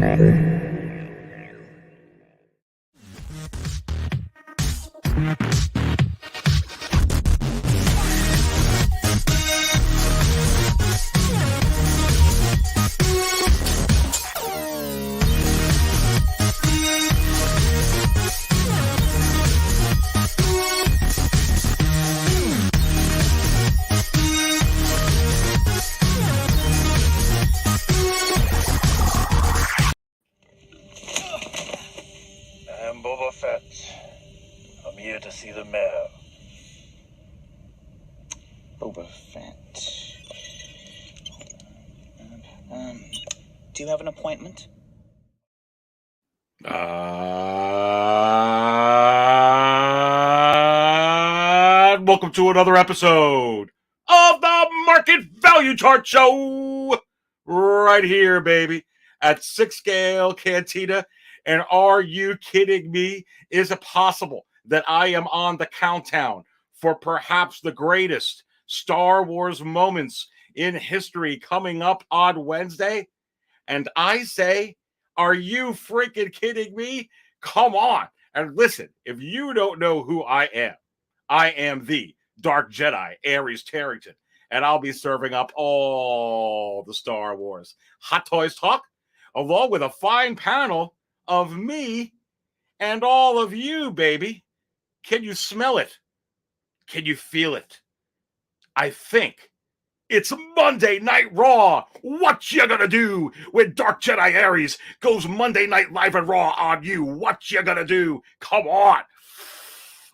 I'm Boba Fett. I'm here to see the mayor. Boba Fett. Do you have an appointment? Welcome to another episode of the Market Value Chart Show. Right here, baby, at Six Scale Cantina. And are you kidding me? Is it possible that I am on the countdown for perhaps the greatest Star Wars moments in history coming up on Wednesday? And I say, are you freaking kidding me? Come on. And listen, if you don't know who I am the Dark Jedi, Aries Tarrington, and I'll be serving up all the Star Wars Hot Toys talk, along with a fine panel of me and all of you, baby. Can you smell it? Can you feel it? I think it's Monday Night Raw. What you gonna do when Dark Jedi Aries goes Monday Night Live and Raw on you? What you gonna do? Come on.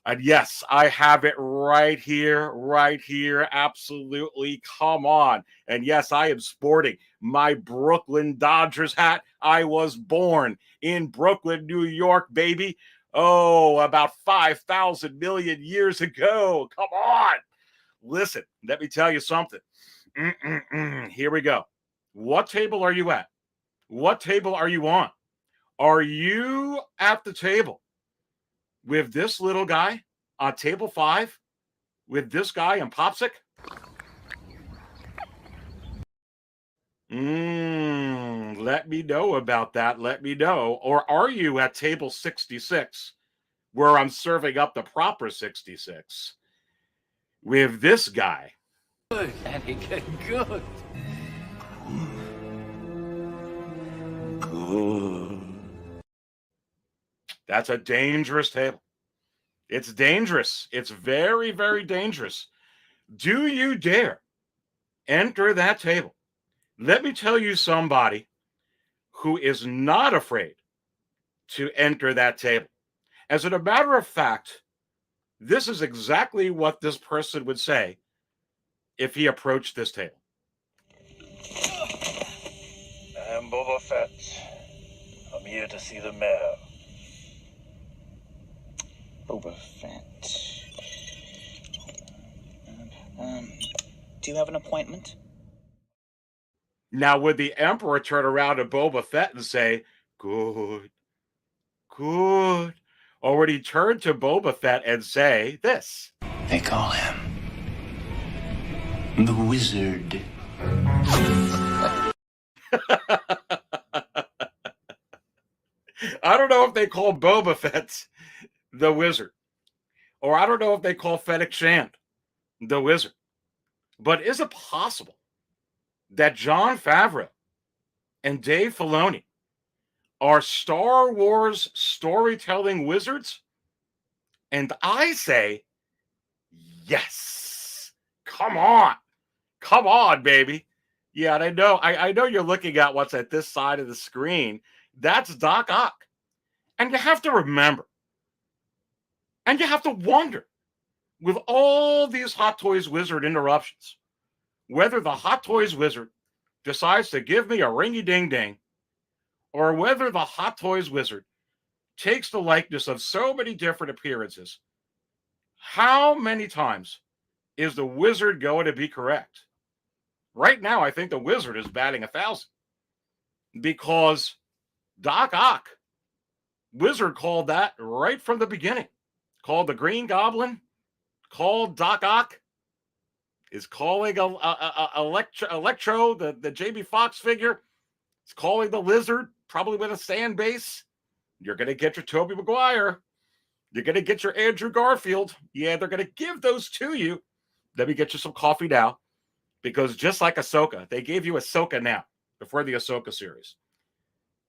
And yes, I have it right here, absolutely, come on. And yes, I am sporting my Brooklyn Dodgers hat. I was born in Brooklyn, New York, baby. Oh, about 5,000 million years ago. Come on. Listen, let me tell you something. Here we go. What table are you at? What table are you on? Are you at the table with this little guy on table 5, with this guy in Popsic? Let me know about that. Let me know. Or are you at table 66, where I'm serving up the proper 66 with this guy? Good, and he getting good. Good. That's a dangerous table. It's dangerous. It's very, very dangerous. Do you dare enter that table? Let me tell you somebody who is not afraid to enter that table. As a matter of fact, this is exactly what this person would say if he approached this table. I'm Boba Fett. I'm here to see the mayor. Boba Fett. Do you have an appointment? Now, would the Emperor turn around to Boba Fett and say, good, good? Or would he turn to Boba Fett and say this? They call him the Wizard. I don't know if they call Boba Fett the Wizard, or I don't know if they call Fennec Shand the Wizard. But is it possible that Jon Favreau and Dave Filoni are Star Wars storytelling wizards? And I say, yes. Come on, baby. Yeah, and I know you're looking at what's at this side of the screen. That's Doc Ock. And you have to remember, and you have to wonder, with all these Hot Toys Wizard interruptions, whether the Hot Toys Wizard decides to give me a ringy-ding-ding, or whether the Hot Toys Wizard takes the likeness of so many different appearances. How many times is the Wizard going to be correct? Right now, I think the Wizard is batting 1,000, because Doc Ock, Wizard, called that right from the beginning. Called the Green Goblin, called Doc Ock, is calling Electro, the Jamie Foxx figure. It's calling the Lizard probably with a sand base. You're going to get your Tobey Maguire. You're going to get your Andrew Garfield. Yeah, they're going to give those to you. Let me get you some coffee now. Because just like Ahsoka, they gave you Ahsoka now before the Ahsoka series.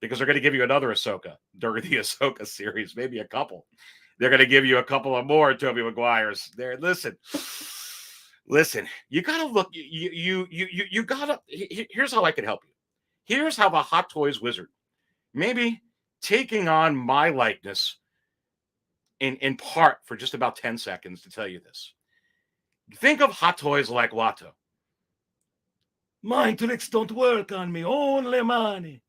Because they're going to give you another Ahsoka during the Ahsoka series, maybe a couple. They're going to give you a couple of more Tobey Maguires. There, listen. You got to look. You got to. Here's how I can help you. Here's how the Hot Toys wizard, maybe taking on my likeness in part for just about 10 seconds to tell you this. Think of Hot Toys like Watto. Mind tricks don't work on me, only money.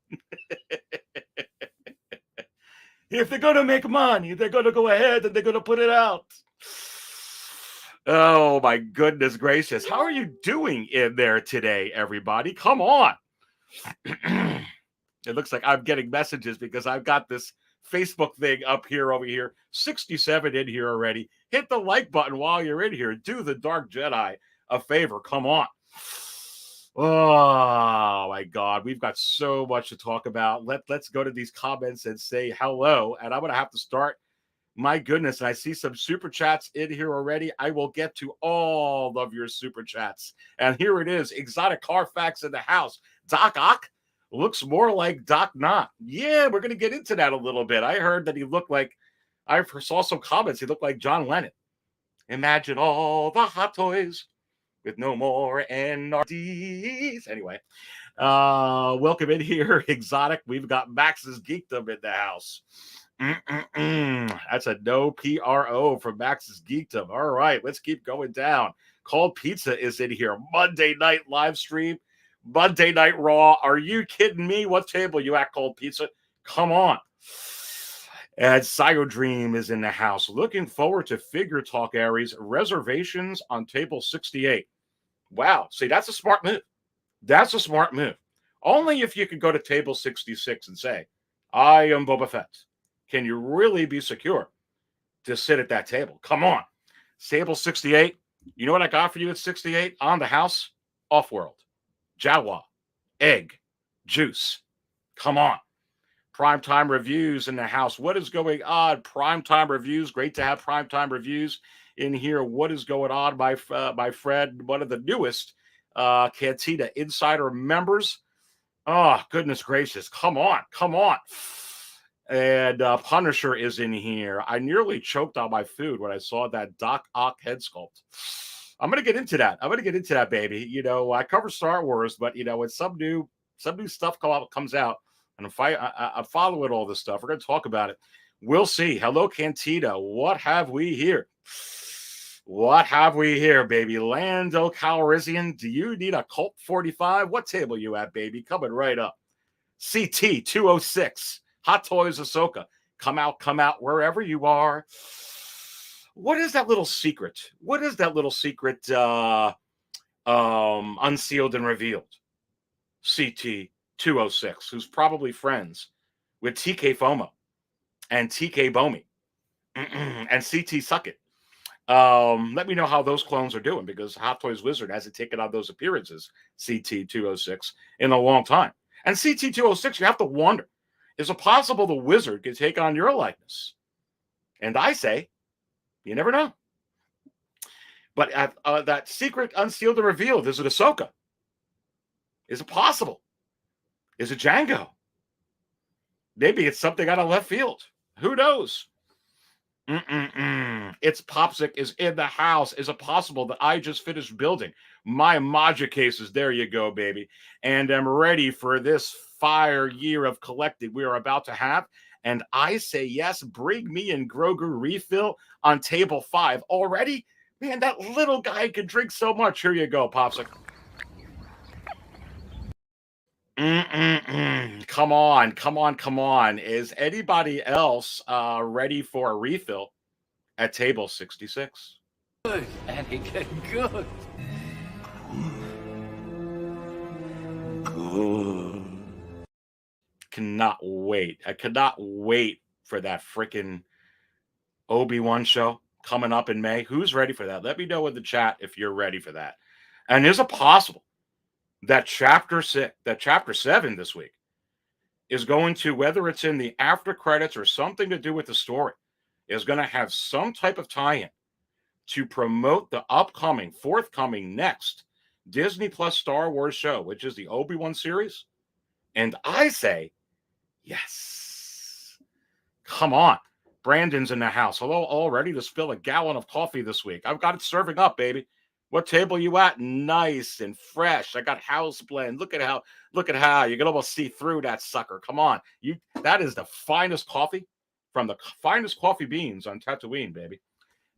If they're going to make money, they're going to go ahead and they're going to put it out. Oh, my goodness gracious. How are you doing in there today, everybody? Come on. It looks like I'm getting messages because I've got this Facebook thing up here over here. 67 in here already. Hit the like button while you're in here. Do the Dark Jedi a favor. Come on. Oh, my God. We've got so much to talk about. Let's go to these comments and say hello. And I'm going to have to start. My goodness. And I see some super chats in here already. I will get to all of your super chats. And here it is. Exotic Carfax in the house. Doc Ock looks more like Doc Not. Yeah, we're going to get into that a little bit. I heard that he looked like, I saw some comments. He looked like John Lennon. Imagine all the Hot Toys with no more NRDs. Anyway, welcome in here, Exotic. We've got Max's Geekdom in the house. That's a no PRO from Max's Geekdom. All right, let's keep going down. Cold Pizza is in here. Monday night live stream. Monday Night Raw. Are you kidding me? What table you at, Cold Pizza? Come on. And Scio Dream is in the house. Looking forward to Figure Talk, Aries. Reservations on table 68. Wow. See, that's a smart move. That's a smart move. Only if you could go to table 66 and say, I am Boba Fett. Can you really be secure to sit at that table? Come on. Table 68. You know what I got for you at 68? On the house? Off-world. Jawa. Egg. Juice. Come on. Primetime reviews in the house. What is going on? Primetime reviews. Great to have primetime reviews in here. What is going on, my friend? One of the newest Cantina Insider members. Oh, goodness gracious. Come on. And Punisher is in here. I nearly choked on my food when I saw that Doc Ock head sculpt. I'm going to get into that, baby. You know, I cover Star Wars, but, you know, when some new stuff comes out, and if I'm following all this stuff, we're going to talk about it. We'll see. Hello, Cantina. What have we here? Baby? Lando Calrissian. Do you need a Colt 45? What table you at, baby? Coming right up. CT 206. Hot Toys Ahsoka. Come out wherever you are. What is that little secret? Unsealed and revealed? CT 206, who's probably friends with TK FOMO and TK Bomi and CT Suckit. Let me know how those clones are doing, because Hot Toys Wizard hasn't taken on those appearances, CT 206, in a long time. And CT 206, you have to wonder, is it possible the Wizard can take on your likeness? And I say, you never know. But that secret unsealed and revealed, is it Ahsoka? Is it possible? Is it Django? Maybe it's something out of left field. Who knows? It's Popsic is in the house. Is it possible that I just finished building my Maja cases? There you go, baby. And I'm ready for this fire year of collecting we are about to have. And I say yes, bring me and Grogu refill on table 5. Already? Man, that little guy can drink so much. Here you go, Popsic. Come on. Is anybody else ready for a refill at table 66? Good, and it get good. Good. I cannot wait for that freaking Obi-Wan show coming up in May. Who's ready for that? Let me know in the chat if you're ready for that. And is it possible that chapter 7 this week is going to, whether it's in the after credits or something to do with the story, is going to have some type of tie-in to promote the forthcoming next Disney Plus Star Wars show, which is the Obi-Wan series. And I say, yes. Come on. Brandon's in the house. Hello, all ready to spill a gallon of coffee this week. I've got it serving up, baby. What table you at? Nice and fresh. I got house blend. Look at how you can almost see through that sucker. Come on. That is the finest coffee from the finest coffee beans on Tatooine, baby.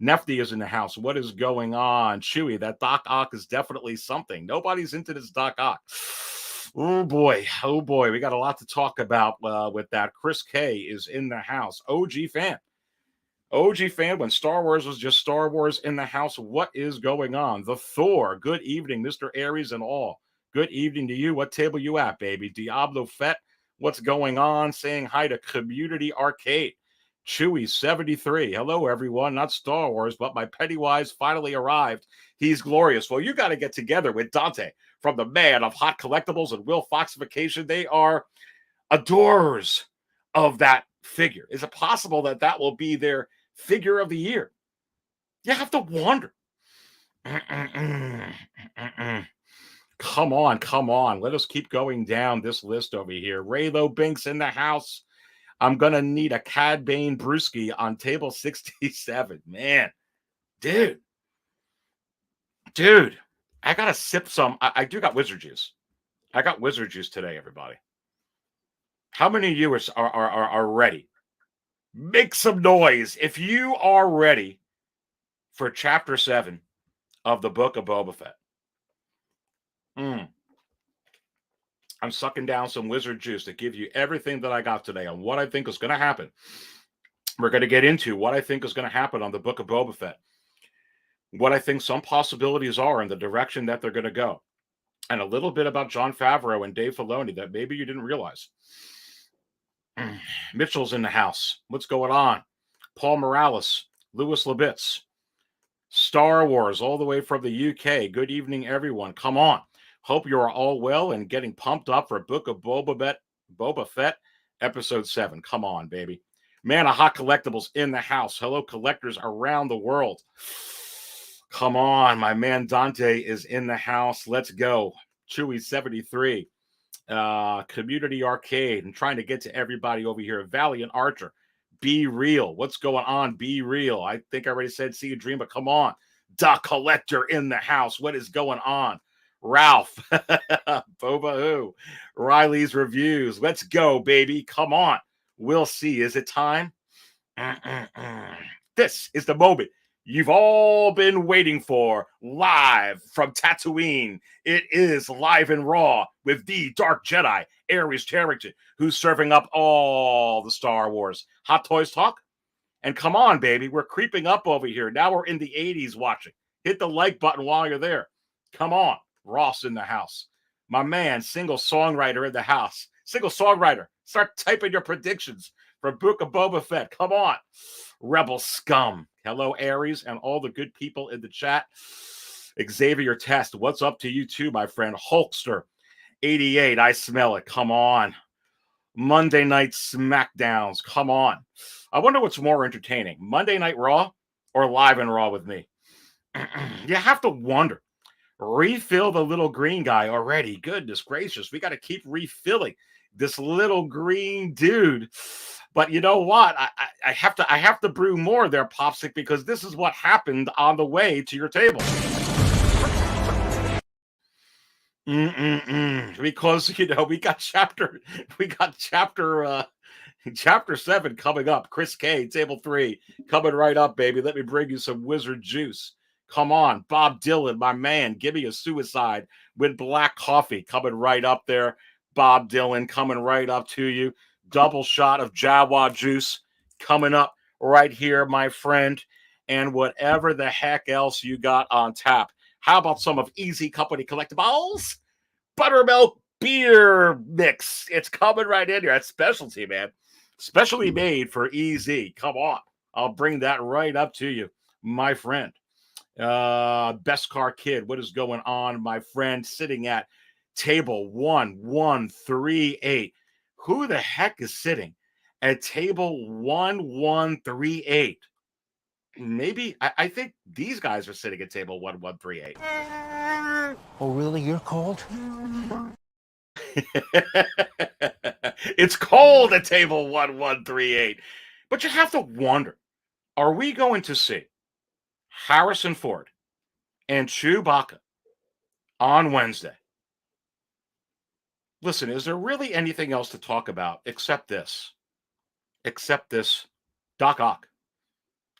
Nefty is in the house. What is going on? Chewy, that Doc Ock is definitely something. Nobody's into this Doc Ock. Oh boy. We got a lot to talk about with that. Chris K is in the house. OG fan when Star Wars was just Star Wars in the house. What is going on? The Thor. Good evening, Mr. Aries and all. Good evening to you. What table you at, baby? Diablo Fett. What's going on? Saying hi to Community Arcade. Chewy 73. Hello, everyone. Not Star Wars, but my Pennywise finally arrived. He's glorious. Well, you got to get together with Dante from the man of Hot Collectibles and Will Foxification. They are adorers of that figure. Is it possible that will be their figure of the year? You have to wonder. Come on. Let us keep going down this list over here. Raylo Binks in the house. I'm going to need a Cad Bane brewski on table 67. Man, dude, I got to sip some. I do got wizard juice. I got wizard juice today, everybody. How many of you are ready? Make some noise if you are ready for Chapter 7 of the Book of Boba Fett. I'm sucking down some wizard juice to give you everything that I got today on what I think is going to happen. We're going to get into what I think is going to happen on the Book of Boba Fett, what I think some possibilities are in the direction that they're going to go, and a little bit about Jon Favreau and Dave Filoni that maybe you didn't realize. Mitchell's in the house. What's going on? Paul Morales, Louis Labitz, Star Wars all the way from the UK. Good evening, everyone. Come on. Hope you are all well and getting pumped up for Book of Boba Fett, Episode 7. Come on, baby. Man of Hot Collectibles in the house. Hello, collectors around the world. Come on, my man Dante is in the house. Let's go. Chewy 73. Community Arcade. I'm trying to get to everybody over here. Valiant Archer. Be real. What's going on? Be real. I think I already said see a dream, but come on. The Collector in the house. What is going on? Ralph, Boba Who, Riley's Reviews. Let's go, baby. Come on. We'll see. Is it time? This is the moment you've all been waiting for, live from Tatooine. It is Live and Raw with the Dark Jedi, Aries Tarrington, who's serving up all the Star Wars Hot Toys talk. And come on, baby. We're creeping up over here. Now we're in the 80s watching. Hit the like button while you're there. Come on. Ross in the house. My man, single songwriter in the house. Single songwriter. Start typing your predictions for Book of Boba Fett. Come on. Rebel scum. Hello, Aries, and all the good people in the chat. Xavier Test, what's up to you too, my friend? Hulkster 88, I smell it. Come on. Monday Night Smackdowns. Come on. I wonder what's more entertaining, Monday Night Raw or Live and Raw with me? You have to wonder. Refill the little green guy already. Goodness gracious. We got to keep refilling this little green dude. But you know what? I have to brew more there, Popsick, because this is what happened on the way to your table. Because we got chapter 7 coming up. Chris K, table 3, coming right up, baby. Let me bring you some wizard juice. Come on, Bob Dylan, my man. Give me a suicide with black coffee coming right up there. Bob Dylan coming right up to you. Double shot of Jawa juice coming up right here, my friend. And whatever the heck else you got on tap. How about some of Easy Company Collectibles? Buttermilk beer mix. It's coming right in here. That's specialty, man. Specially made for Easy. Come on. I'll bring that right up to you, my friend. Best Car Kid, what is going on, my friend? Sitting at table 1138. Who the heck is sitting at table 1138? Maybe I think these guys are sitting at table 1138. Oh, really? You're cold? It's cold at table 1138. But you have to wonder, are we going to see Harrison Ford and Chewbacca on Wednesday? Listen, is there really anything else to talk about except this? Except this Doc Ock.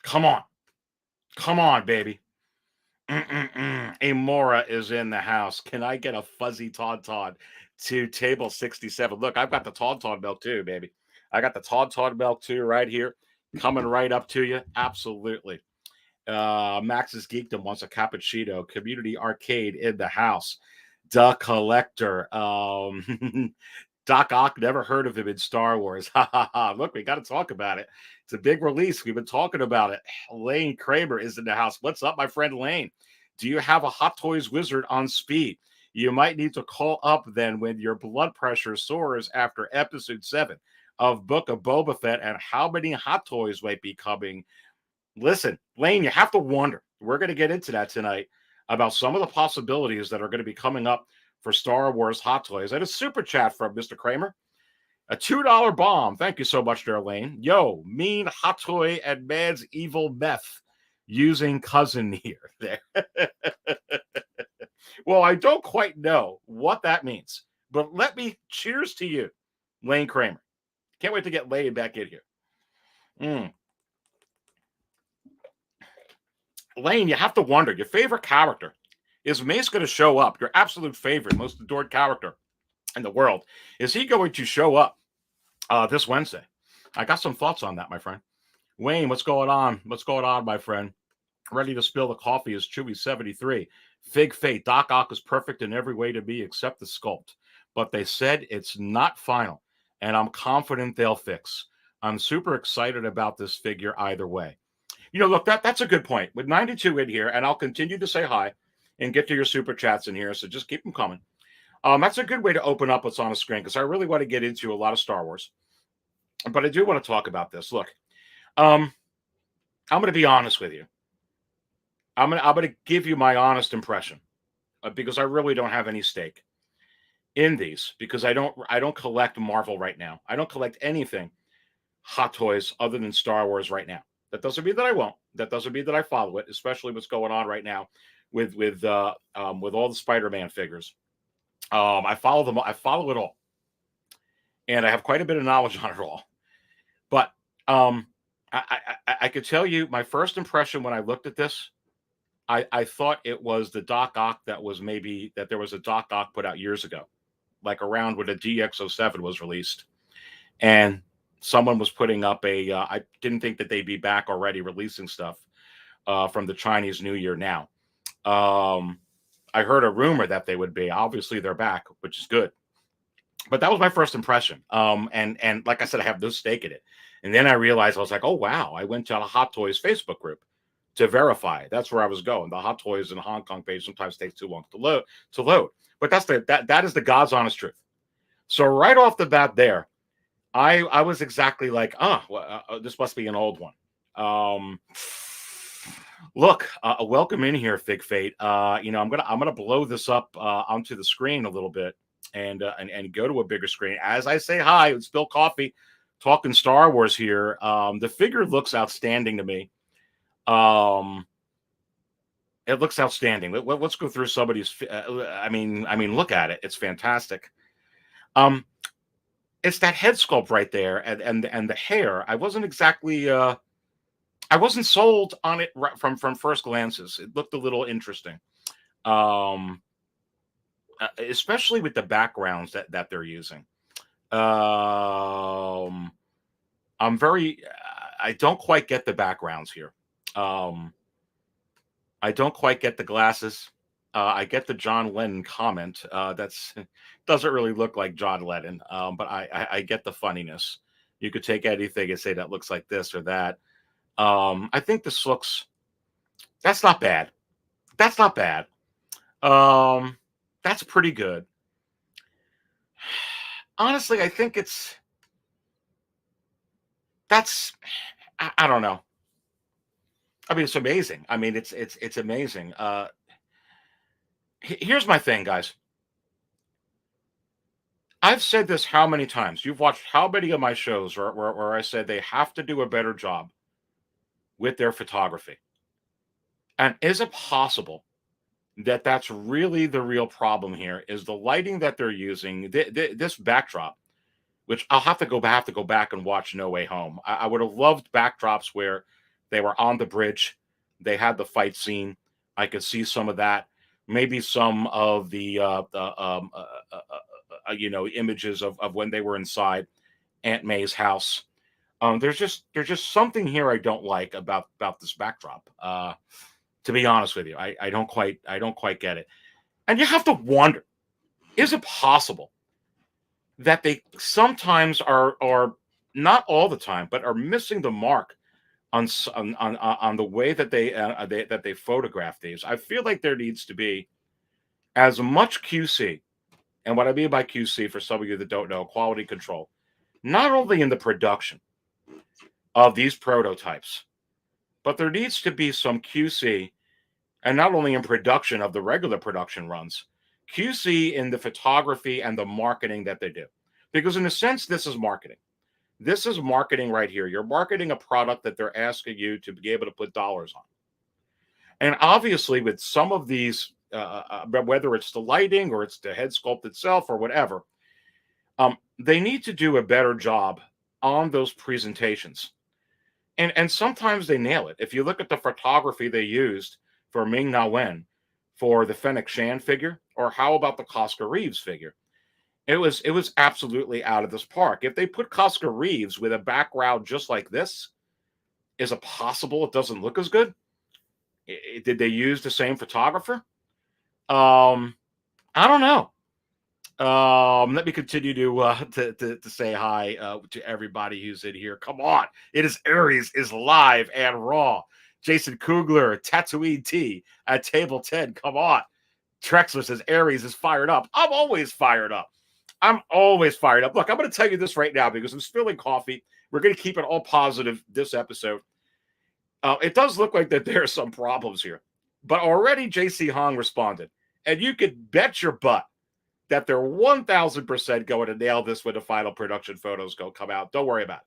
Come on. Come on, baby. Amora is in the house. Can I get a fuzzy tauntaun to table 67? Look, I've got the tauntaun milk too, baby. I got the tauntaun milk too right here, coming right up to you. Absolutely. Max's Geekdom wants a cappuccino. Community Arcade in the house. The Collector. Doc Ock, never heard of him in Star Wars. Ha ha ha. Look, we got to talk about it. It's a big release. We've been talking about it. Lane Kramer is in the house. What's up, my friend Lane? Do you have a Hot Toys wizard on speed? You might need to call up then when your blood pressure soars after episode 7 of Book of Boba Fett and how many Hot Toys might be coming. Listen, Lane, you have to wonder. We're going to get into that tonight about some of the possibilities that are going to be coming up for Star Wars Hot Toys. And a super chat from Mr. Kramer. A $2 bomb. Thank you so much, Darlene. Yo, mean Hot Toy and Man's Evil Meth using cousin here. There. Well, I don't quite know what that means, but let me cheers to you, Lane Kramer. Can't wait to get Lane back in here. Lane, you have to wonder, your favorite character. Is Mace going to show up? Your absolute favorite, most adored character in the world. Is he going to show up this Wednesday? I got some thoughts on that, my friend. Wayne, what's going on? What's going on, my friend? Ready to spill the coffee is Chewy73. Fig Fate. Doc Ock is perfect in every way to me except the sculpt. But they said it's not final, and I'm confident they'll fix. I'm super excited about this figure either way. You know, look, that's a good point. With 92 in here, and I'll continue to say hi and get to your super chats in here, so just keep them coming. That's a good way to open up what's on the screen, because I really want to get into a lot of Star Wars. But I do want to talk about this. Look, I'm going to be honest with you. I'm going to give you my honest impression, because I really don't have any stake in these, because I don't collect Marvel right now. I don't collect anything Hot Toys other than Star Wars right now. That doesn't mean that I won't. That doesn't mean that I follow it, especially what's going on right now with all the Spider-Man figures. I follow them. I follow it all, and I have quite a bit of knowledge on it all. But I could tell you my first impression when I looked at this, I thought it was the Doc Ock that there was a Doc Ock put out years ago, like around when the DX07 was released, and someone was putting up I didn't think that they'd be back already releasing stuff from the Chinese New Year now. I heard a rumor that they would be. Obviously, they're back, which is good. But that was my first impression. And like I said, I have no stake in it. And then I realized, I was like, oh, wow. I went to a Hot Toys Facebook group to verify. That's where I was going. The Hot Toys in the Hong Kong page sometimes takes too long to load. But that is the God's honest truth. So right off the bat there, I was exactly like, this must be an old one. Look, welcome in here, Fig Fate. I'm gonna blow this up onto the screen a little bit and go to a bigger screen as I say hi and spill coffee, talking Star Wars here. The figure looks outstanding to me. It looks outstanding. Let's go through somebody's. I mean, look at it. It's fantastic. It's that head sculpt right there, and the hair. I wasn't exactly. I wasn't sold on it from first glances. It looked a little interesting, especially with the backgrounds that they're using. I'm very. I don't quite get the backgrounds here. I don't quite get the glasses. I get the John Lennon comment. That's doesn't really look like John Lennon, but I get the funniness. You could take anything and say that looks like this or that. I think this looks. That's not bad. That's not bad. That's pretty good. honestly, I think I don't know. I mean, it's amazing. I mean, it's amazing. Here's my thing, guys. I've said this how many times? You've watched how many of my shows where I said they have to do a better job with their photography? And is it possible that that's really the real problem here? Is the lighting that they're using, this backdrop, which I'll have to go back and watch No Way Home. I would have loved backdrops where they were on the bridge, they had the fight scene. I could see some of that. Maybe some of the images of when they were inside Aunt May's house. There's just something here I don't like about this backdrop. To be honest with you, I don't quite get it. And you have to wonder, is it possible that they sometimes are not all the time, but are missing the mark on the way that they photograph these? I feel like there needs to be as much QC, and what I mean by QC, for some of you that don't know, quality control, not only in the production of these prototypes, but there needs to be some QC, and not only in production of the regular production runs, QC in the photography and the marketing that they do. Because in a sense, this is marketing. This is marketing right here. You're marketing a product that they're asking you to be able to put dollars on. And obviously, with some of these, whether it's the lighting or it's the head sculpt itself or whatever, they need to do a better job on those presentations. And sometimes they nail it. If you look at the photography they used for Ming Na Wen for the Fennec Shan figure, or how about the Costco Reeves figure? It was absolutely out of this park. If they put Costco Reeves with a background just like this, is it possible it doesn't look as good? Did they use the same photographer? I don't know. Let me continue to say hi to everybody who's in here. Come on, it is Aries is live and raw. Jason Kugler, Tatooine T at Table 10. Come on. Trexler says Aries is fired up. I'm always fired up. Look, I'm going to tell you this right now because I'm spilling coffee. We're going to keep it all positive this episode. It does look like that there are some problems here, but already JC Hong responded, and you could bet your butt that they're 1,000% going to nail this when the final production photos come out. Don't worry about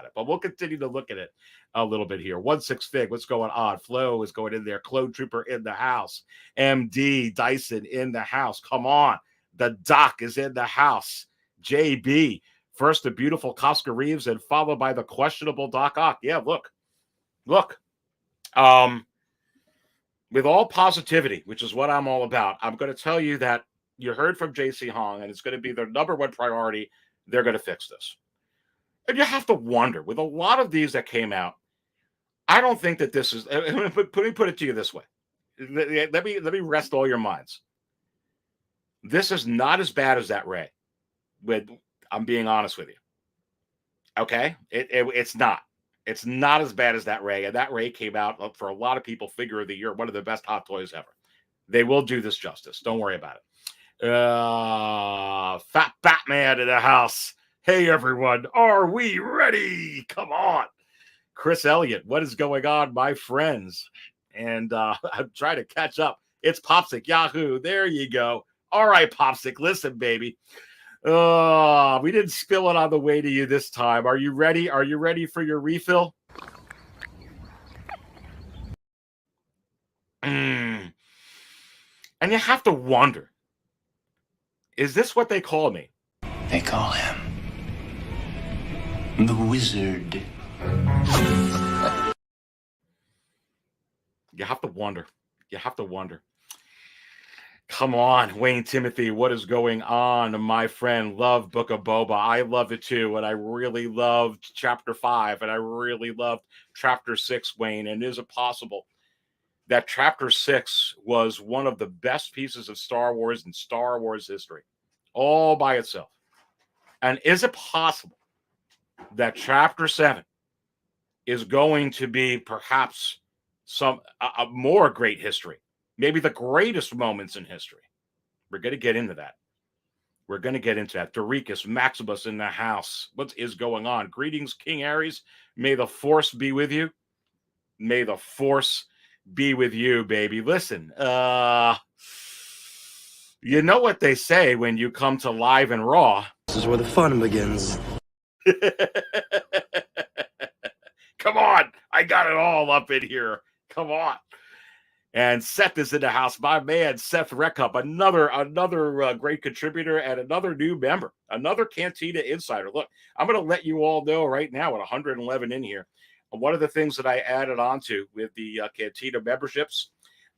it. But we'll continue to look at it a little bit here. 16 Fig, what's going on? Flo is going in there. Clone Trooper in the house. MD Dyson in the house. Come on. The Doc is in the house. JB, first the beautiful Costco Reeves and followed by the questionable Doc Ock. Yeah, look. With all positivity, which is what I'm all about, I'm going to tell you that you heard from JC Hong, and it's going to be their number one priority. They're going to fix this. And you have to wonder, with a lot of these that came out, I don't think that this is, let me put it to you this way. Let me rest all your minds. This is not as bad as that Ray. I'm being honest with you. Okay? It's not. It's not as bad as that Ray. And that Ray came out for a lot of people, figure of the year, one of the best hot toys ever. They will do this justice. Don't worry about it. Fat Batman in the house. Hey, everyone. Are we ready? Come on. Chris Elliott, what is going on, my friends? And I'm trying to catch up. It's Popsic Yahoo. There you go. All right, Popsic. Listen, baby. We didn't spill it on the way to you this time. Are you ready? Are you ready for your refill? And you have to wonder, is this what they call me? They call him the Wizard. You have to wonder. Come on, Wayne Timothy, what is going on, my friend? Love Book of Boba. I love it too, and I really loved Chapter 5, and I really loved Chapter 6, Wayne. And is it possible that Chapter 6 was one of the best pieces of Star Wars in Star Wars history, all by itself? And is it possible that Chapter 7 is going to be perhaps a more great history? Maybe the greatest moments in history. We're going to get into that. We're going to get into that. Doricus Maximus in the house. What is going on? Greetings, King Aries. May the force be with you. May the force be with you, baby. Listen, you know what they say when you come to Live and Raw. This is where the fun begins. Come on. I got it all up in here. Come on. And Seth is in the house. My man, Seth Reckup, another great contributor and another new member, another Cantina insider. Look, I'm going to let you all know right now at 111 in here. One of the things that I added onto with the Cantina memberships,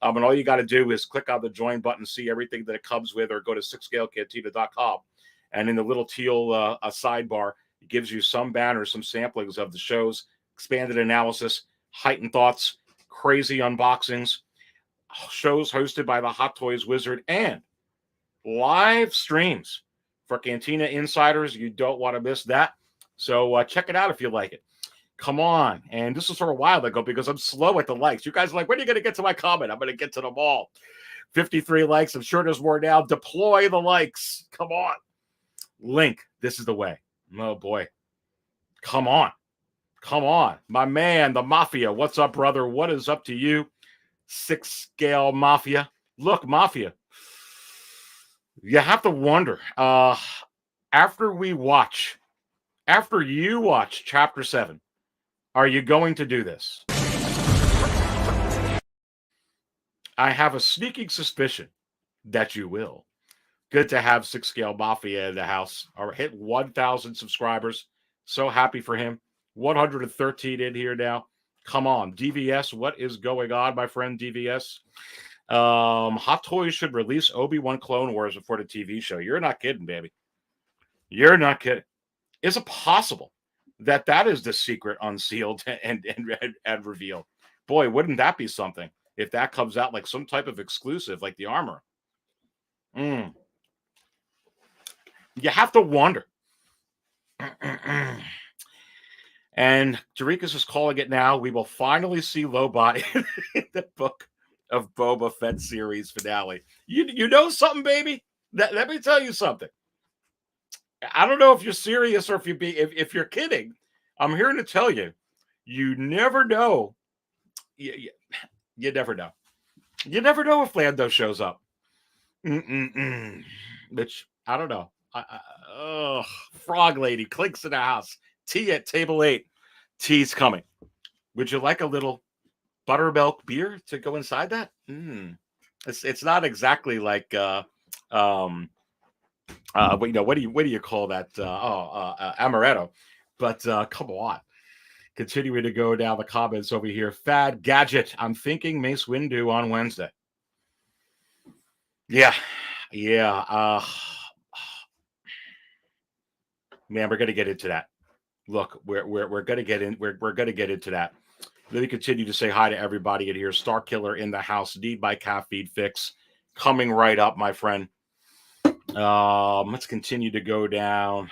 and all you got to do is click on the join button, see everything that it comes with, or go to sixscalecantina.com. And in the little teal sidebar, it gives you some banners, some samplings of the shows, expanded analysis, heightened thoughts, crazy unboxings, shows hosted by the Hot Toys Wizard, and live streams for Cantina insiders. You don't want to miss that. So check it out if you like it. Come on. And this was for a while ago because I'm slow at the likes. You guys are like, when are you going to get to my comment? I'm going to get to them all. 53 likes. I'm sure there's more now. Deploy the likes. Come on. Link. This is the way. Oh, boy. Come on. Come on. My man, the Mafia. What's up, brother? What is up to you? 6 Scale Mafia. Look, Mafia. You have to wonder. After you watch Chapter 7, are you going to do this? I have a sneaking suspicion that you will. Good to have 6 Scale Mafia in the house. Hit 1,000 subscribers. So happy for him. 113 in here now. Come on, DVS, what is going on, my friend DVS? Hot Toys should release Obi-Wan Clone Wars before the TV show. You're not kidding, baby. You're not kidding. Is it possible that is the secret unsealed and revealed? Boy, wouldn't that be something if that comes out like some type of exclusive, like the armor? You have to wonder. And Doricus is calling it now. We will finally see Lobot in the Book of Boba Fett series finale. You know something, baby? Let me tell you something. I don't know if you're serious or if you're kidding. I'm here to tell you, you never know. You never know. You never know if Lando shows up. Which I don't know. Frog Lady clinks in the house. Tea at table 8. Tea's coming. Would you like a little buttermilk beer to go inside that? It's not exactly like what do you call that? Amaretto. But come on. Continuing to go down the comments over here. Fad Gadget. I'm thinking Mace Windu on Wednesday. Yeah. Man, we're gonna get into that. Look, we're gonna get in. We're gonna get into that. Let me continue to say hi to everybody in here. Star Killer in the house. Need my caffeine fix. Coming right up, my friend. Let's continue to go down.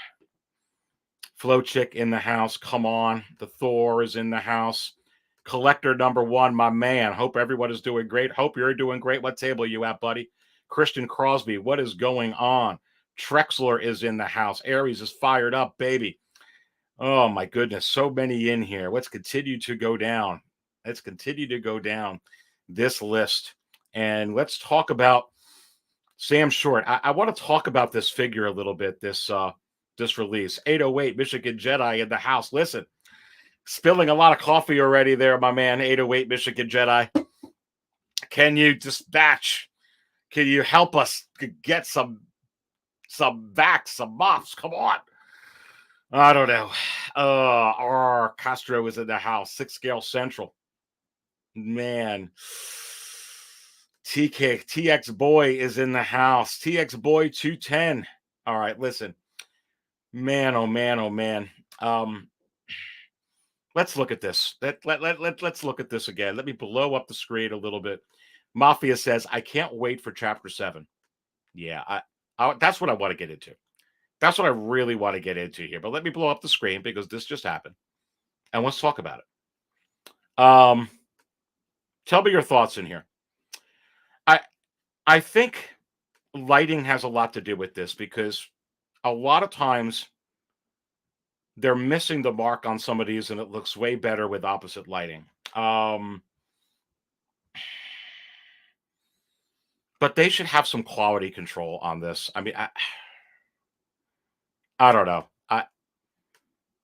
Flow Chick in the house. Come on. The Thor is in the house. Collector number 1, my man. Hope everyone is doing great. Hope you're doing great. What table are you at, buddy? Christian Crosby, what is going on? Trexler is in the house. Aries is fired up, baby. Oh, my goodness. So many in here. Let's continue to go down. Let's continue to go down this list. And let's talk about Sam Short. I want to talk about this figure a little bit, this release. 808 Michigan Jedi in the house. Listen, spilling a lot of coffee already there, my man. 808 Michigan Jedi. Can you dispatch? Can you help us get some backs, some mops? Come on. I don't know. Castro is in the house. 6 Scale Central. Man. TX Boy is in the house. TX Boy 210. All right, listen. Man, oh man, oh man. Let's look at this. Let's look at this again. Let me blow up the screen a little bit. Mafia says, I can't wait for Chapter 7. Yeah, that's what I want to get into. That's what I really want to get into here. But let me blow up the screen because this just happened. And let's talk about it. Tell me your thoughts in here. I think lighting has a lot to do with this, because a lot of times they're missing the mark on some of these, and it looks way better with opposite lighting. But they should have some quality control on this. I mean, I don't know.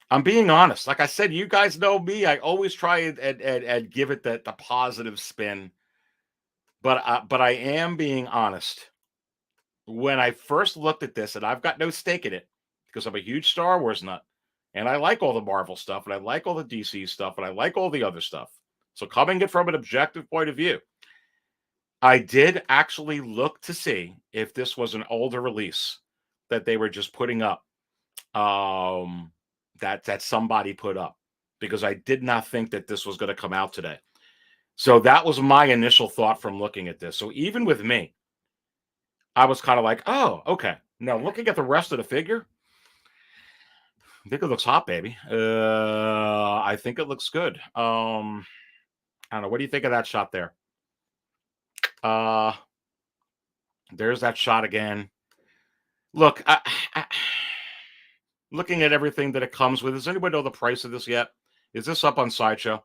I'm being honest. Like I said, you guys know me. I always try and give it the positive spin. But I am being honest. When I first looked at this, and I've got no stake in it because I'm a huge Star Wars nut, and I like all the Marvel stuff, and I like all the DC stuff, and I like all the other stuff. So coming it from an objective point of view, I did actually look to see if this was an older release that they were just putting up, that somebody put up, because I did not think that this was going to come out today. So that was my initial thought from looking at this. So even with me, I was kind of like, oh, okay. Now looking at the rest of the figure, I think it looks hot, baby. I think it looks good. I don't know. What do you think of that shot there? There's that shot again. Look, looking at everything that it comes with, does anybody know the price of this yet? Is this up on Sideshow?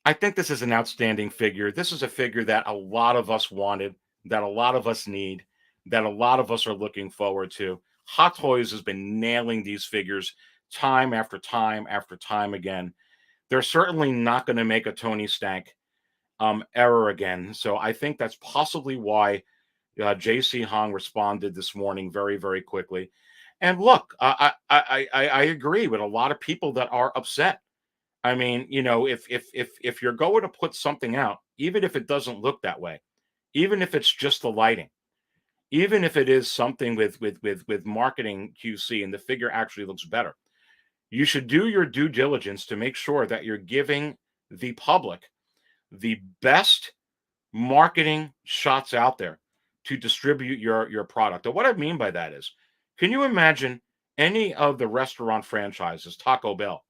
I think this is an outstanding figure. This is a figure that a lot of us wanted, that a lot of us need, that a lot of us are looking forward to. Hot Toys has been nailing these figures time after time after time again. They're certainly not going to make a Tony Stank error again. So I think that's possibly why J.C. Hong responded this morning very, very quickly. And look, I agree with a lot of people that are upset. I mean, you know, if you're going to put something out, even if it doesn't look that way, even if it's just the lighting, even if it is something with marketing QC and the figure actually looks better, you should do your due diligence to make sure that you're giving the public the best marketing shots out there to distribute your product. And what I mean by that is, can you imagine any of the restaurant franchises, Taco Bell,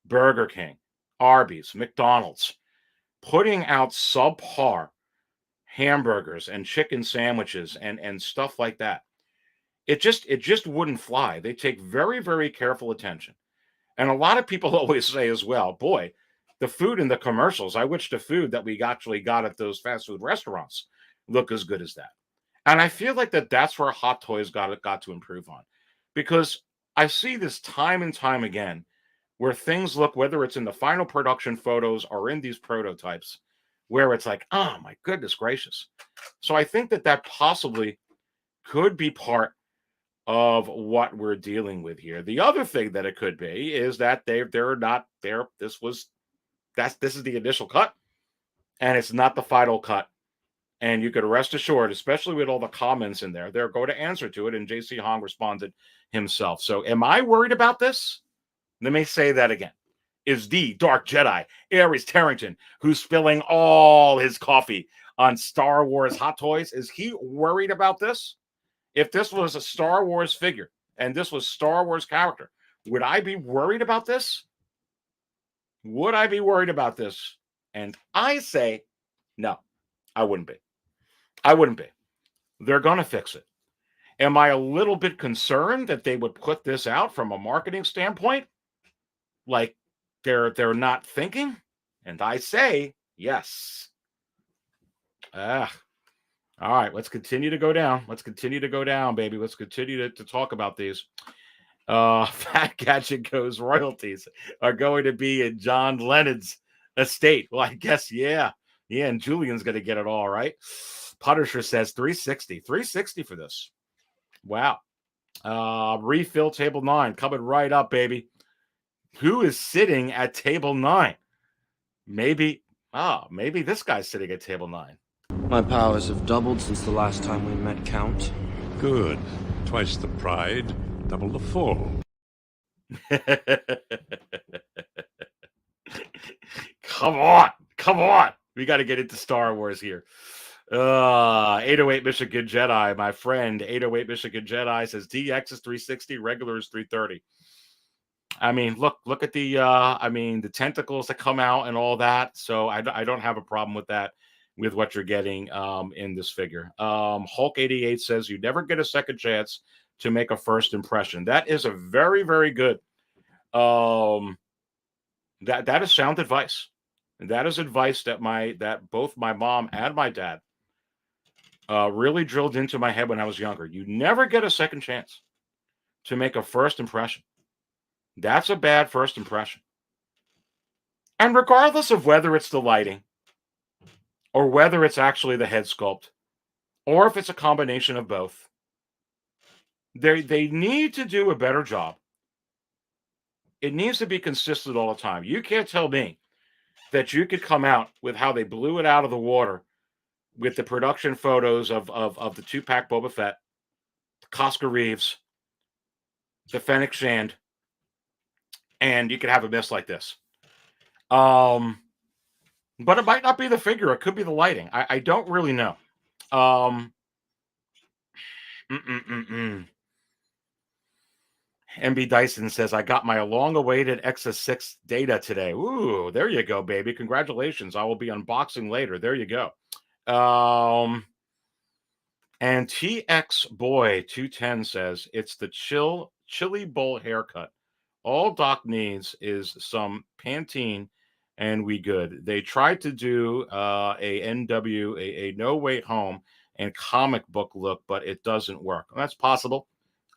Burger King, Arby's, McDonald's, putting out subpar hamburgers and chicken sandwiches and stuff like that? It just wouldn't fly. They take very, very careful attention. And a lot of people always say as well, boy, the food in the commercials, I wish the food that we actually got at those fast food restaurants look as good as that. And I feel like that's where Hot Toys got to improve on, because I see this time and time again where things look, whether it's in the final production photos or in these prototypes, where it's like, oh my goodness gracious. So I think that possibly could be part of what we're dealing with here. The other thing that it could be is that they're not there. This is the initial cut, and it's not the final cut. And you could rest assured, especially with all the comments in there, they're going to answer to it. And JC Hong responded himself. So am I worried about this? Let me say that again. Is the Dark Jedi, Aries Tarrington, who's spilling all his coffee on Star Wars Hot Toys, is he worried about this? If this was a Star Wars figure and this was Star Wars character, would I be worried about this? Would I be worried about this? And I say, no, I wouldn't be. I wouldn't be. They're going to fix it. Am I a little bit concerned that they would put this out from a marketing standpoint? Like they're not thinking? And I say, yes. All right, let's continue to go down. Let's continue to go down, baby. Let's continue to talk about these. Fat Gadget goes, royalties are going to be in John Lennon's estate. Well, I guess, yeah, and Julian's going to get it all, right? Punisher says 360 for this. Wow. Refill table 9 coming right up, baby. Who is sitting at table 9? Maybe this guy's sitting at table 9. My powers have doubled since the last time we met, Count. Good. Twice the pride, double the fall. Come on. We got to get into Star Wars here. 808 Michigan Jedi, my friend. 808 Michigan Jedi says DX is 360, regular is 330. I mean, look at the the tentacles that come out and all that. So I don't have a problem with that. with what you're getting in this figure. Hulk 88 says you never get a second chance to make a first impression. That is a very, very good. That is sound advice. That is advice that both my mom and my dad really drilled into my head when I was younger. You never get a second chance to make a first impression. That's a bad first impression. And regardless of whether it's the lighting, or whether it's actually the head sculpt, or if it's a combination of both, they need to do a better job. It needs to be consistent all the time. You can't tell me that you could come out with how they blew it out of the water with the production photos of the 2-pack Boba Fett, Costco Reeves, the Fennec Shand, and you could have a miss like this. But it might not be the figure. It could be the lighting. I don't really know. MB Dyson says, I got my long-awaited Exo 6 data today. Ooh, there you go, baby. Congratulations. I will be unboxing later. There you go. And TX Boy 210 says, it's the chili bowl haircut. All Doc needs is some Pantene and we good. They tried to do a NW, a No Way Home and comic book look, but it doesn't work. That's possible.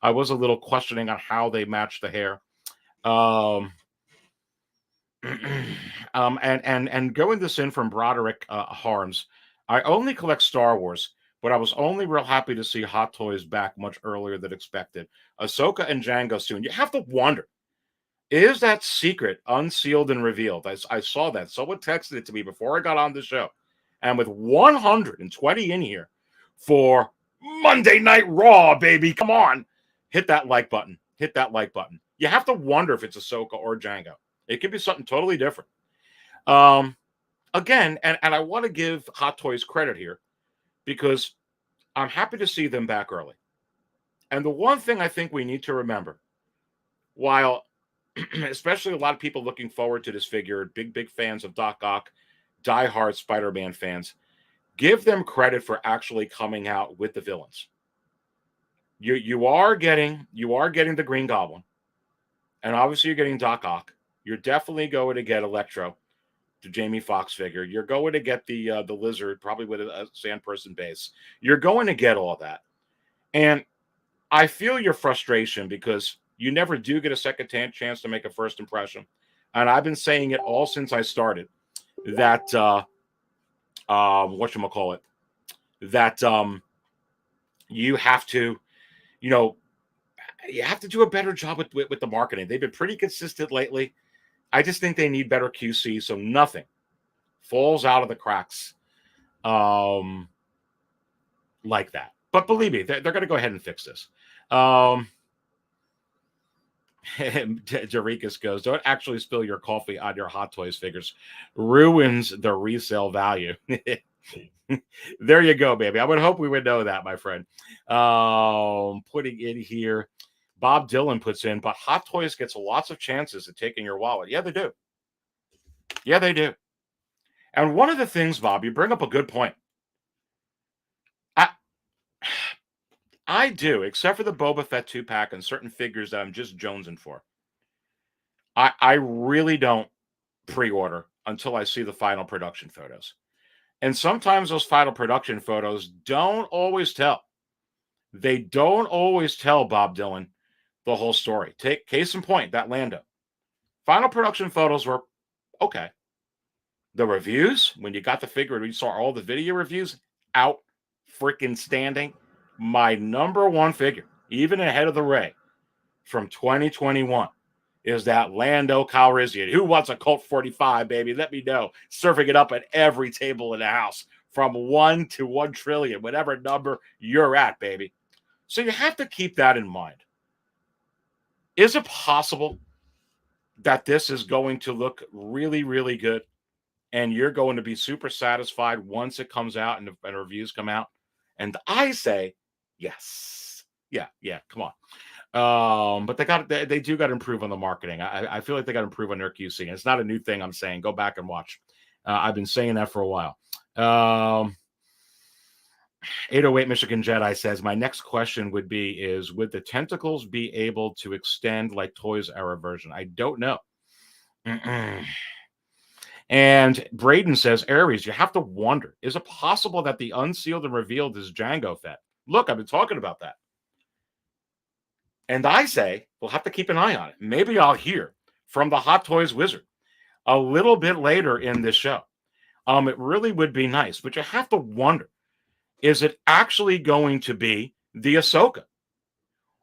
I was a little questioning on how they match the hair. And going this in from Broderick Harms, I only collect Star Wars, but I was only real happy to see Hot Toys back much earlier than expected. Ahsoka and Jango soon. You have to wonder, is that secret unsealed and revealed? I saw that. Someone texted it to me before I got on the show. And with 120 in here for Monday Night Raw, baby, come on. Hit that like button. Hit that like button. You have to wonder if it's Ahsoka or Jango. It could be something totally different. Again, and I want to give Hot Toys credit here because I'm happy to see them back early. And the one thing I think we need to remember, while especially a lot of people looking forward to this figure, big fans of Doc Ock, diehard Spider-Man fans, give them credit for actually coming out with the villains. You are getting the Green Goblin, and obviously you're getting Doc Ock. You're definitely going to get Electro, the Jamie Foxx figure. You're going to get the Lizard, probably with a sand person base. You're going to get all that, and I feel your frustration because you never do get a second chance to make a first impression, and I've been saying it all since I started that whatchamacallit, that you have to. You have to do a better job with the marketing. They've been pretty consistent lately. I just think they need better QC so nothing falls out of the cracks like that. But believe me, they're going to go ahead and fix this. Jarikas goes, don't actually spill your coffee on your Hot Toys figures. Ruins the resale value. There you go, baby. I would hope we would know that, my friend. Putting in here, Bob Dylan puts in, but Hot Toys gets lots of chances at taking your wallet. Yeah, they do. Yeah, they do. And one of the things, Bob, you bring up a good point. I do, except for the Boba Fett 2-pack and certain figures that I'm just jonesing for. I really don't pre-order until I see the final production photos. And sometimes those final production photos don't always tell. They don't always tell, Bob Dylan, the whole story. Take case in point, that Lando. Final production photos were okay. The reviews, when you got the figure and we saw all the video reviews, out freaking standing. My number one figure, even ahead of the Ray, from 2021, is that Lando Calrissian. Who wants a Colt 45, baby? Let me know. Surfing it up at every table in the house from 1 to 1 trillion, whatever number you're at, baby. So you have to keep that in mind. Is it possible that this is going to look really, really good and you're going to be super satisfied once it comes out and the reviews come out? And I say, yes. Yeah, come on. But they do got to improve on the marketing. I feel like they got to improve on their QC. And it's not a new thing I'm saying. Go back and watch. I've been saying that for a while. 808 Michigan Jedi says, my next question would would the tentacles be able to extend like Toys R Us version? I don't know. And Braden says, Aries, you have to wonder, is it possible that the unsealed and revealed is Jango Fett? Look, I've been talking about that. And I say, we'll have to keep an eye on it. Maybe I'll hear from the Hot Toys Wizard a little bit later in this show. It really would be nice, but you have to wonder, is it actually going to be the Ahsoka?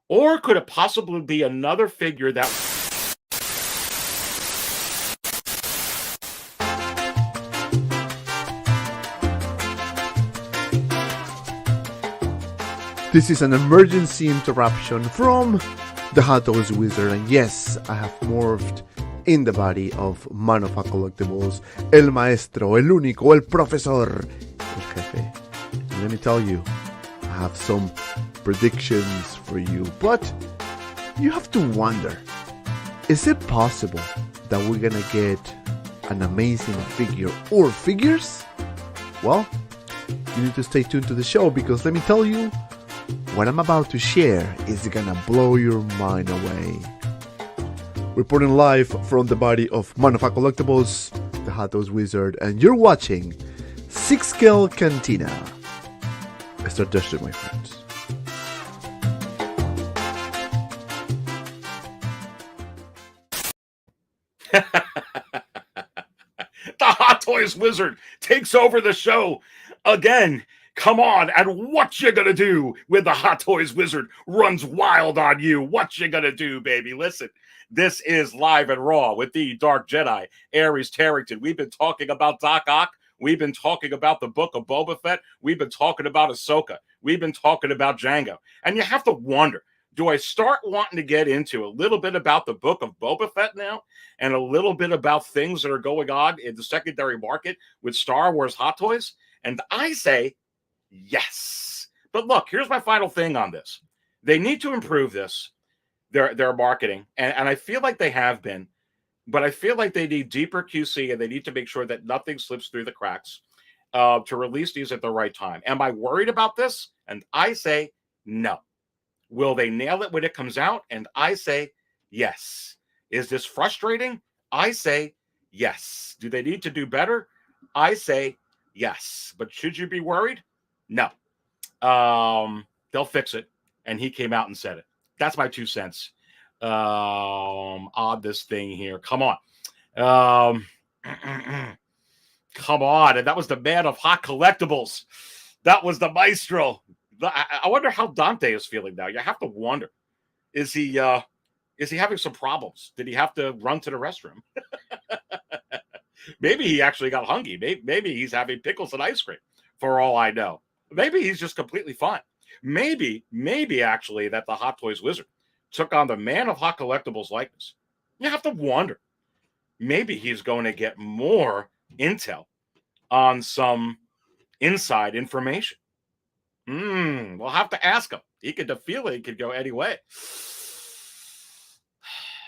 Or could it possibly be another figure that... This is an emergency interruption from the Hot Toys Wizard, and yes, I have morphed in the body of Man of Collectibles, El Maestro, El Único, El Profesor, El Jefe. And let me tell you, I have some predictions for you, but you have to wonder, is it possible that we're gonna get an amazing figure or figures? Well, you need to stay tuned to the show, because let me tell you, what I'm about to share is gonna blow your mind away. Reporting live from the body of Man of Collectibles, the Hot Toys Wizard, and you're watching 6-Scale Cantina. Start dashing, my friends. The Hot Toys Wizard takes over the show again. Come on, and what you gonna do when the Hot Toys Wizard runs wild on you? What you gonna do, baby? Listen, this is Live and Raw with the Dark Jedi, Aries Tarrington. We've been talking about Doc Ock. We've been talking about the Book of Boba Fett. We've been talking about Ahsoka. We've been talking about Jango. And you have to wonder, do I start wanting to get into a little bit about the Book of Boba Fett now and a little bit about things that are going on in the secondary market with Star Wars Hot Toys? And I say, yes. But look, here's my final thing on this. They need to improve this, their marketing. And I feel like they have been, but I feel like they need deeper QC, and they need to make sure that nothing slips through the cracks to release these at the right time. Am I worried about this? And I say no. Will they nail it when it comes out? And I say yes. Is this frustrating? I say yes. Do they need to do better? I say yes. But should you be worried? No. They'll fix it. And he came out and said it. That's my 2 cents. On this thing here. Come on. Come on. And that was the man of Hot Collectibles. That was the maestro. I wonder how Dante is feeling now. You have to wonder. Is he having some problems? Did he have to run to the restroom? Maybe he actually got hungry. Maybe he's having pickles and ice cream, for all I know. Maybe he's just completely fine. Maybe actually that the Hot Toys Wizard took on the man of Hot Collectibles likeness. You have to wonder. Maybe he's going to get more intel on some inside information. We'll have to ask him. He could feel it. He could go any way.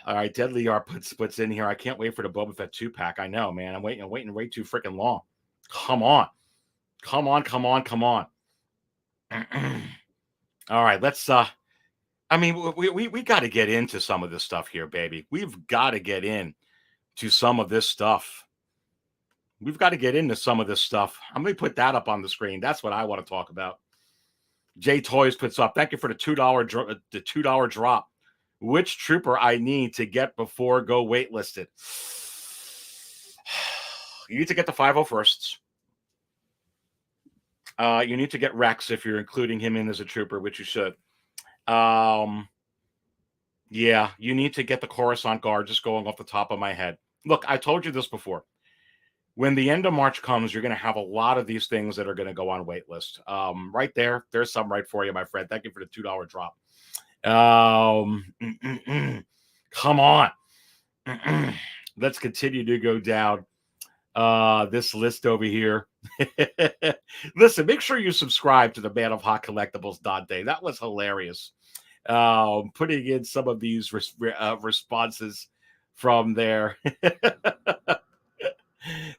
All right, Deadly R puts in here. I can't wait for the Boba Fett 2-pack. I know, man. I'm waiting way too freaking long. Come on. All right, let's we got to get into some of this stuff here, baby. We've got to get in to some of this stuff. We've got to get into some of this stuff. I'm going to put that up on the screen. That's what I want to talk about. J Toys puts up, thank you for the $2 drop. Which trooper I need to get before go waitlisted? You need to get the 501sts. You need to get Rex if you're including him in as a trooper, which you should. Yeah, you need to get the Coruscant Guard, just going off the top of my head. Look, I told you this before. When the end of March comes, you're going to have a lot of these things that are going to go on waitlist. Right there. There's some right for you, my friend. Thank you for the $2 drop. Come on. Let's continue to go down this list over here. Listen, make sure you subscribe to the Man of Hot Collectibles, Dante. That was hilarious. Putting in some of these responses from there.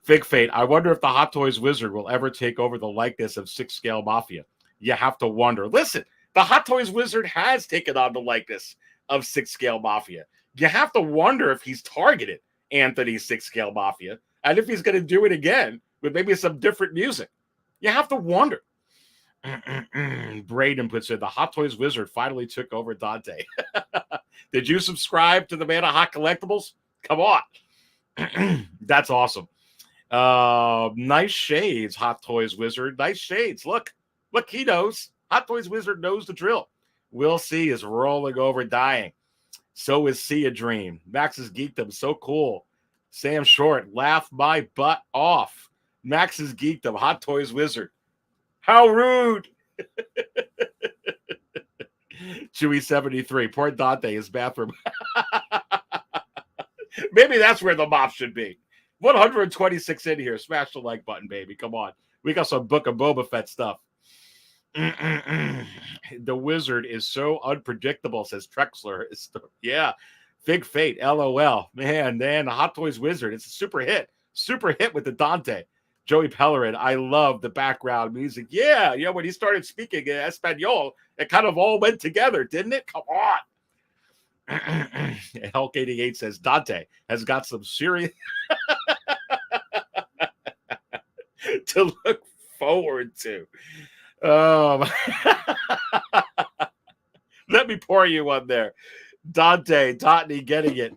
Fig Fate, I wonder if the Hot Toys Wizard will ever take over the likeness of 6-Scale Mafia. You have to wonder. Listen, the Hot Toys Wizard has taken on the likeness of 6-Scale Mafia. You have to wonder if he's targeted Anthony's 6-Scale Mafia and if he's going to do it again with maybe some different music. You have to wonder. Braden puts in, the Hot Toys Wizard finally took over Dante. Did you subscribe to the Man of Hot Collectibles? Come on. That's awesome. Nice shades, Hot Toys Wizard. Nice shades. Look, he knows. Hot Toys Wizard knows the drill. Will C is rolling over dying. So is See a Dream. Max's Geekdom, so cool. Sam Short, laugh my butt off. Max's Geekdom, Hot Toys Wizard. How rude. Chewy73, poor Dante, his bathroom. Maybe that's where the mop should be. 126 in here. Smash the like button, baby. Come on. We got some Book of Boba Fett stuff. The Wizard is so unpredictable, says Trexler. Yeah. Fig Fate. LOL. Man, the Hot Toys Wizard. It's a super hit. Super hit with the Dante. Joey Pellerin. I love the background music. Yeah. When he started speaking in Espanol, it kind of all went together, didn't it? Come on. Hulk 88 says Dante has got some serious to look forward to. Let me pour you one there. Dante getting it.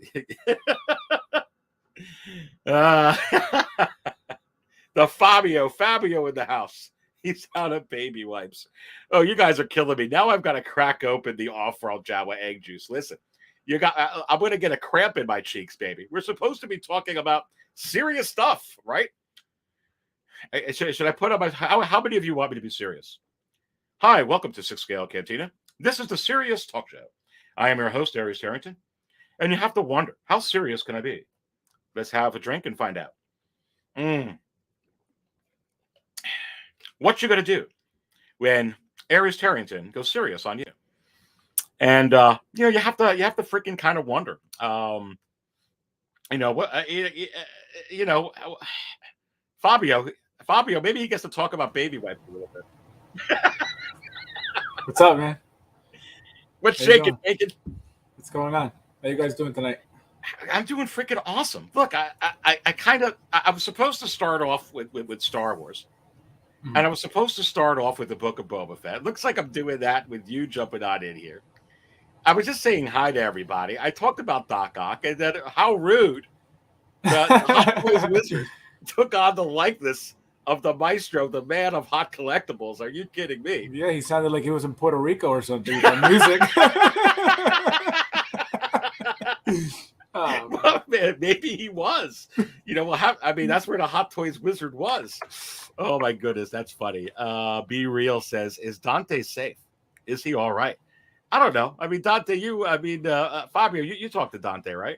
The Fabio in the house. He's out of baby wipes. Oh, you guys are killing me. Now I've got to crack open the off-world Jawa egg juice. Listen, I'm going to get a cramp in my cheeks, baby. We're supposed to be talking about serious stuff, right? Should I put on how many of you want me to be serious? Hi, welcome to 6-Scale Cantina. This is the Serious Talk Show. I am your host, Aries Harrington. And you have to wonder, how serious can I be? Let's have a drink and find out. What you gonna do when Aries Harrington goes serious on you? And you have to freaking kind of wonder. Fabio, maybe he gets to talk about baby wipes a little bit. What's up, man? What's shaking, bacon? What's going on? How you guys doing tonight? I'm doing freaking awesome. Look, I was supposed to start off with Star Wars. And I was supposed to start off with the Book of Boba Fett. It looks like I'm doing that with you jumping on in here. I was just saying hi to everybody. I talked about Doc Ock and then how rude the Hot Toys Wizard took on the likeness of the maestro, the man of hot collectibles. Are you kidding me? Yeah, he sounded like he was in Puerto Rico or something with that music. Well, man, maybe he was. That's where the Hot Toys Wizard was. Oh my goodness, that's funny. Be Real says, is Dante safe? Is he all right? I don't know. I mean, Dante, Fabio, you talk to Dante, right?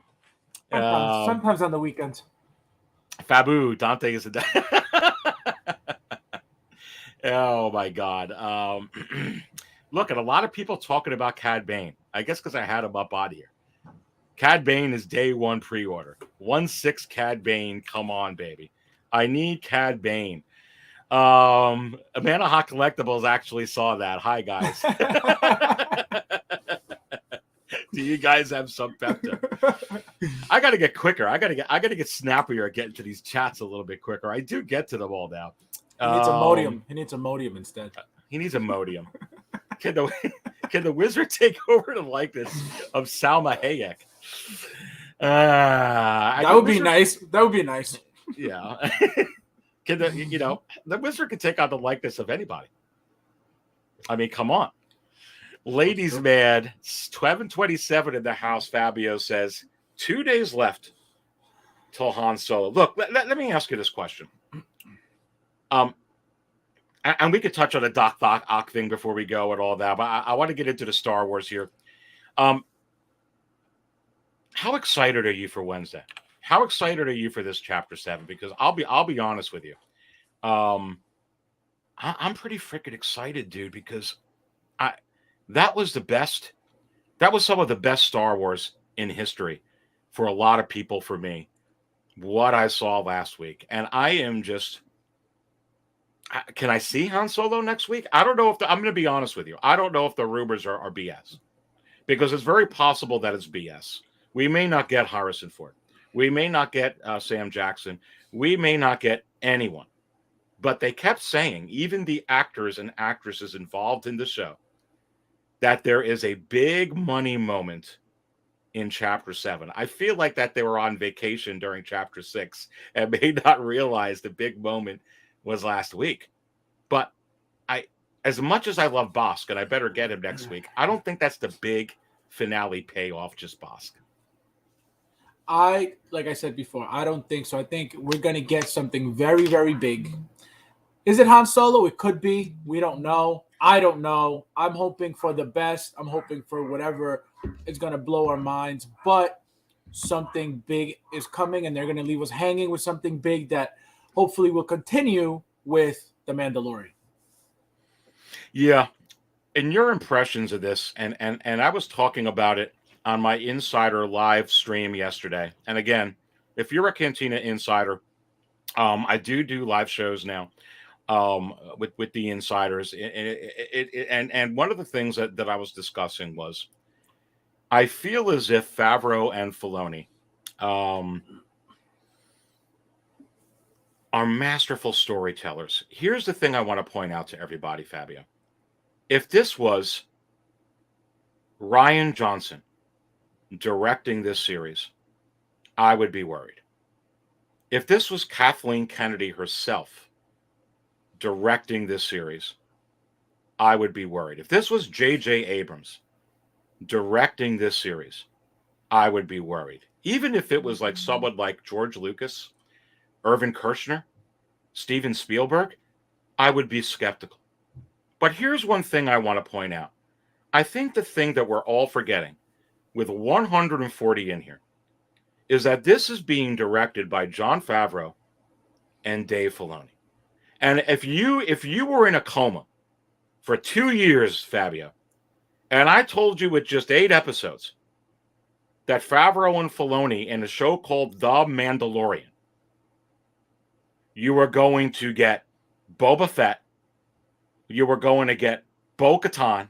Sometimes on the weekends. Fabu, Dante is Oh my God. Look, at a lot of people talking about Cad Bane. I guess because I had him up on here. Cad Bane is day one pre-order. 1/6 Cad Bane. Come on, baby. I need Cad Bane. Amanda Hot Collectibles actually saw that. Hi, guys. Do you guys have some pepto? I got to get quicker. I got to get snappier at getting to these chats a little bit quicker. I do get to them all now. He needs a modium. He needs a modium instead. He needs a modium. Can the Wizard take over the likeness of Salma Hayek? That would be nice. That would be nice. Yeah. The Wizard can take on the likeness of anybody. I mean, come on. Ladies man, 12:27 in the house, Fabio says, 2 days left till Han Solo. Look, let me ask you this question. And we could touch on the Doc Ock thing before we go and all that, but I want to get into the Star Wars here. How excited are you for Wednesday? How excited are you for this Chapter 7? Because I'll be honest with you. I'm pretty freaking excited, dude, because that was some of the best Star Wars in history for a lot of people, for me. what I saw last week, and I am just. Can I see Han Solo next week? I don't know if I'm going to be honest with you. I don't know if the rumors are BS, because it's very possible that it's BS. We may not get Harrison Ford. We may not get Sam Jackson. We may not get anyone. But they kept saying, even the actors and actresses involved in the show, that there is a big money moment in Chapter 7. I feel like that they were on vacation during Chapter 6 and may not realize the big moment was last week. But as much as I love Bosk, and I better get him next week, I don't think that's the big finale payoff, just Bosk. Like I said before, I don't think so. I think we're going to get something very, very big. Is it Han Solo? It could be. We don't know. I don't know. I'm hoping for the best. I'm hoping for whatever is going to blow our minds. But something big is coming, and they're going to leave us hanging with something big that hopefully will continue with The Mandalorian. Yeah. And your impressions of this, and I was talking about it on my Insider live stream yesterday. And again, if you're a Cantina Insider, I do live shows now with the Insiders. And one of the things that I was discussing was, I feel as if Favreau and Filoni are masterful storytellers. Here's the thing I want to point out to everybody, Fabio. If this was Rian Johnson directing this series, I would be worried. If this was Kathleen Kennedy herself directing this series, I would be worried. If this was J.J. Abrams directing this series, I would be worried. Even if it was like someone like George Lucas, Irvin Kershner, Steven Spielberg, I would be skeptical. But here's one thing I want to point out. I think the thing that we're all forgetting, with 140 in here, is that this is being directed by Jon Favreau and Dave Filoni. And if you were in a coma for 2 years, Fabio, and I told you with just 8 episodes that Favreau and Filoni in a show called The Mandalorian, you were going to get Boba Fett, you were going to get Bo-Katan,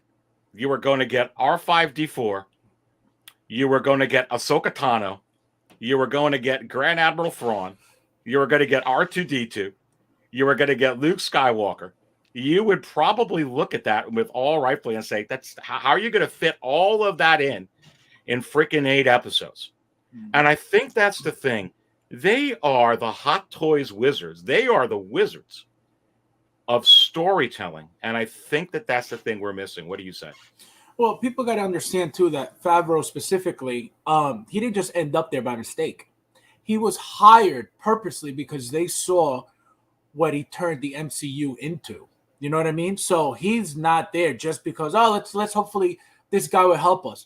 you were going to get R5-D4, you were going to get Ahsoka Tano, you were going to get Grand Admiral Thrawn, you were going to get R2-D2, you were going to get Luke Skywalker. You would probably look at that with all rightfully and say, "That's how are you going to fit all of that in freaking 8 episodes?" And I think that's the thing. They are the hot toys wizards. They are the wizards of storytelling. And I think that that's the thing we're missing. What do you say? Well, people got to understand, too, that Favreau specifically, he didn't just end up there by mistake. He was hired purposely because they saw what he turned the MCU into. You know what I mean? So he's not there just because, let's hopefully this guy will help us.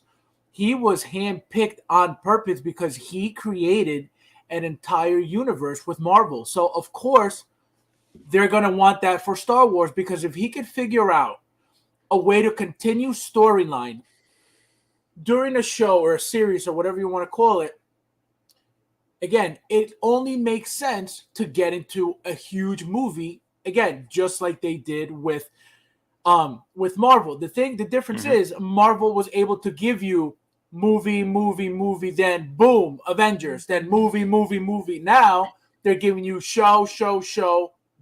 He was handpicked on purpose because he created an entire universe with Marvel. So, of course, they're going to want that for Star Wars, because if he could figure out a way to continue storyline during a show or a series or whatever you want to call it, again, it only makes sense to get into a huge movie, again, just like they did with Marvel. The difference is Marvel was able to give you movie, then boom, Avengers, then movie. Now they're giving you show,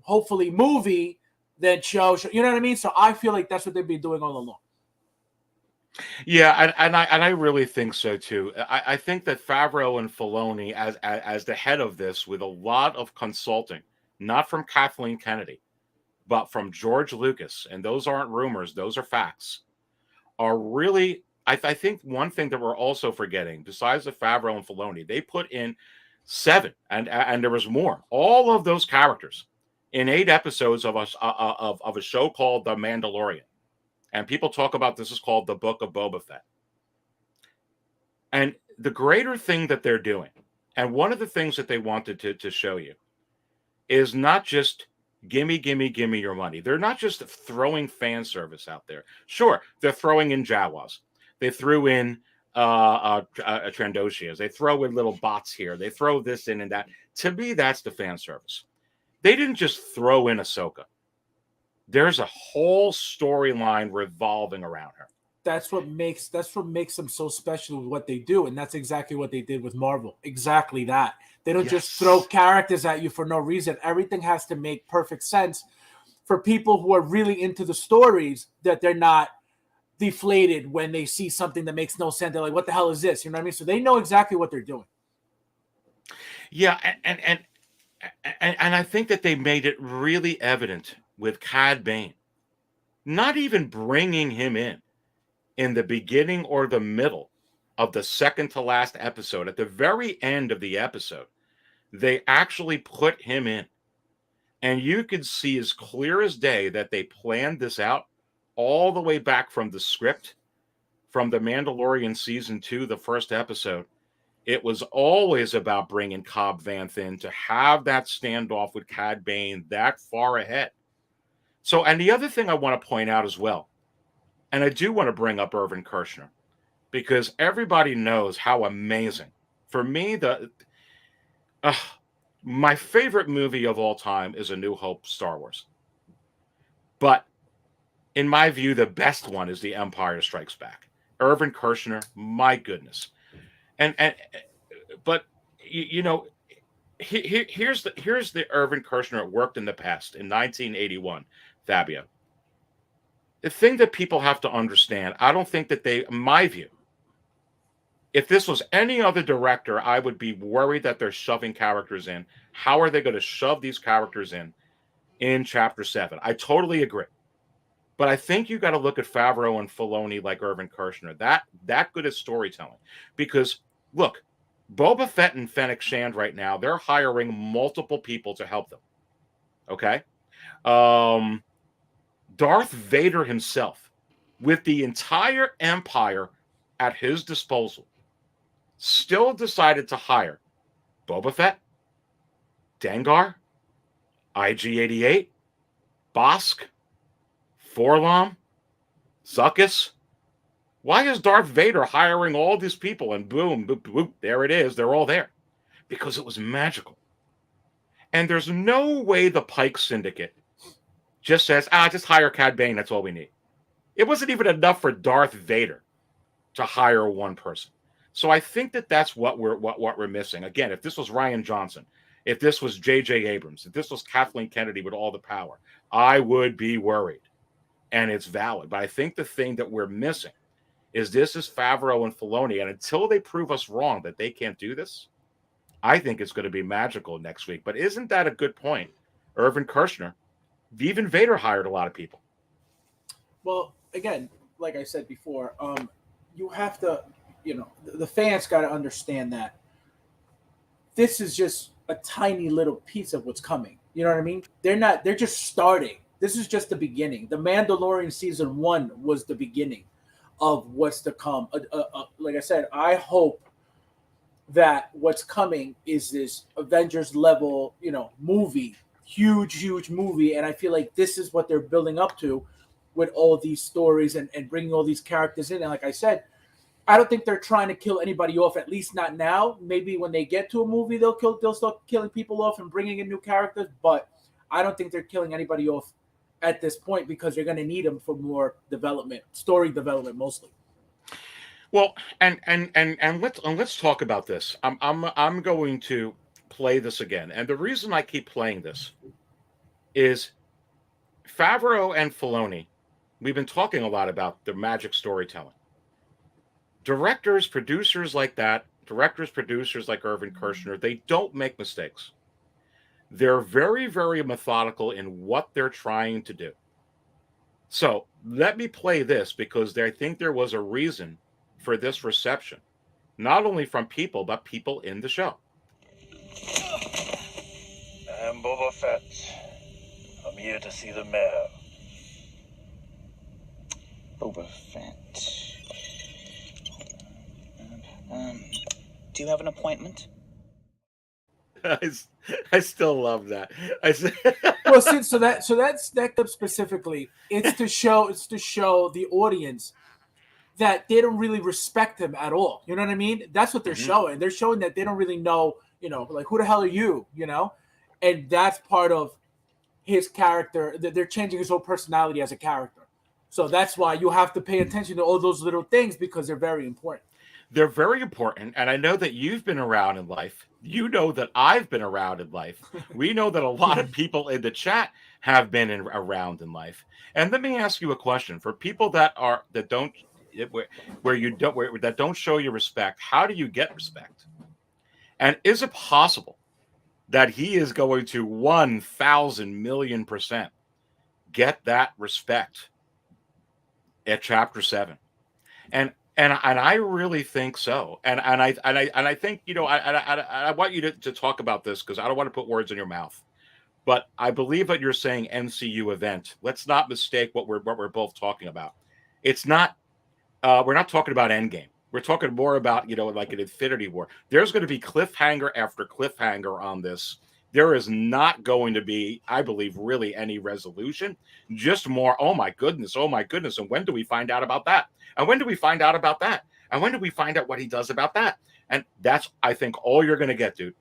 hopefully movie, then show. You know what I mean? So I feel like that's what they've been doing all along. Yeah, and I really think so too. I think that Favreau and Filoni, as the head of this, with a lot of consulting, not from Kathleen Kennedy, but from George Lucas, and those aren't rumors, those are facts, are really. I think one thing that we're also forgetting, besides the Favreau and Filoni, they put in 7, and there was more. All of those characters in 8 episodes of a show called The Mandalorian. And people talk about this is called the Book of Boba Fett. And the greater thing that they're doing, and one of the things that they wanted to show you, is not just gimme your money. They're not just throwing fan service out there. Sure, they're throwing in Jawas. They threw in Trandoshans. They throw in little bots here. They throw this in and that. To me, that's the fan service. They didn't just throw in Ahsoka. There's a whole storyline revolving around her. That's what makes them so special with what they do, and that's exactly what they did with Marvel. Exactly that. They don't just throw characters at you for no reason. Everything has to make perfect sense for people who are really into the stories, that they're not deflated when they see something that makes no sense. They're like, what the hell is this? You know what I mean? So they know exactly what they're doing. Yeah, and I think that they made it really evident with Cad Bane. Not even bringing him in the beginning or the middle of the second to last episode, at the very end of the episode, they actually put him in. And you could see as clear as day that they planned this out all the way back from the script, from The Mandalorian Season 2, the first episode. It was always about bringing Cobb Vanth in to have that standoff with Cad Bane that far ahead. So, and the other thing I want to point out as well, and I do want to bring up Irvin Kershner, because everybody knows how amazing. For me, my favorite movie of all time is A New Hope, Star Wars. But in my view, the best one is The Empire Strikes Back. Irvin Kershner, my goodness. But you know, here's the Irvin Kershner that worked in the past in 1981, Fabio. The thing that people have to understand, I don't think that in my view, if this was any other director, I would be worried that they're shoving characters in. How are they going to shove these characters in Chapter 7? I totally agree. But I think you got to look at Favreau and Filoni like Irvin Kershner. That good at storytelling. Because, look, Boba Fett and Fennec Shand right now, they're hiring multiple people to help them. Okay? Darth Vader himself, with the entire Empire at his disposal, still decided to hire Boba Fett, Dengar, IG-88, Bosk, Forlom, Zuckuss. Why is Darth Vader hiring all these people? And boom, boop, boop, there it is. They're all there. Because it was magical. And there's no way the Pike Syndicate just says, just hire Cad Bane. That's all we need. It wasn't even enough for Darth Vader to hire one person. So I think that that's what we're missing. Again, if this was Rian Johnson, if this was J.J. Abrams, if this was Kathleen Kennedy with all the power, I would be worried. And it's valid. But I think the thing that we're missing is this is Favreau and Filoni. And until they prove us wrong that they can't do this, I think it's going to be magical next week. But isn't that a good point? Irvin Kershner, even Vader hired a lot of people. Well, again, like I said before, you have to, the fans got to understand that this is just a tiny little piece of what's coming. You know what I mean? They're just starting. This is just the beginning. The Mandalorian Season 1 was the beginning of what's to come. Like I said, I hope that what's coming is this Avengers level, movie, huge movie. And I feel like this is what they're building up to with all these stories and bringing all these characters in. And like I said, I don't think they're trying to kill anybody off, at least not now. Maybe when they get to a movie, they'll start killing people off and bringing in new characters. But I don't think they're killing anybody off at this point, because they're going to need them for more development, story development mostly. Well, and let's talk about this. I'm going to play this again, and the reason I keep playing this is Favreau and Filoni. We've been talking a lot about the magic storytelling. Directors, producers like that, producers like Irvin Kershner, they don't make mistakes. They're very, very methodical in what they're trying to do. So let me play this, because I think there was a reason for this reception, not only from people, but people in the show. I'm Boba Fett. I'm here to see the mayor. Boba Fett. Do you have an appointment? I still love that. Well, so that clip specifically, it's to show the audience that they don't really respect him at all. You know what I mean? That's what they're showing. They're showing that they don't really know, like, who the hell are you, And that's part of his character. They're changing his whole personality as a character. So that's why you have to pay attention to all those little things because they're very important. They're very important. And I know that you've been around in life. You know that I've been around in life. We know that a lot of people in the chat have been around in life. And let me ask you a question. For people that don't show you respect, how do you get respect? And is it possible that he is going to 1,000,000,000% get that respect at Chapter 7? And I really think so. And I think, I want you to talk about this because I don't want to put words in your mouth. But I believe that you're saying MCU event. Let's not mistake what we're both talking about. It's not. We're not talking about Endgame. We're talking more about, like an Infinity War. There's going to be cliffhanger after cliffhanger on this. There is not going to be, I believe, really any resolution. Just more, oh my goodness. And when do we find out about that? And when do we find out about that? And when do we find out what he does about that? And that's, I think, all you're going to get, dude.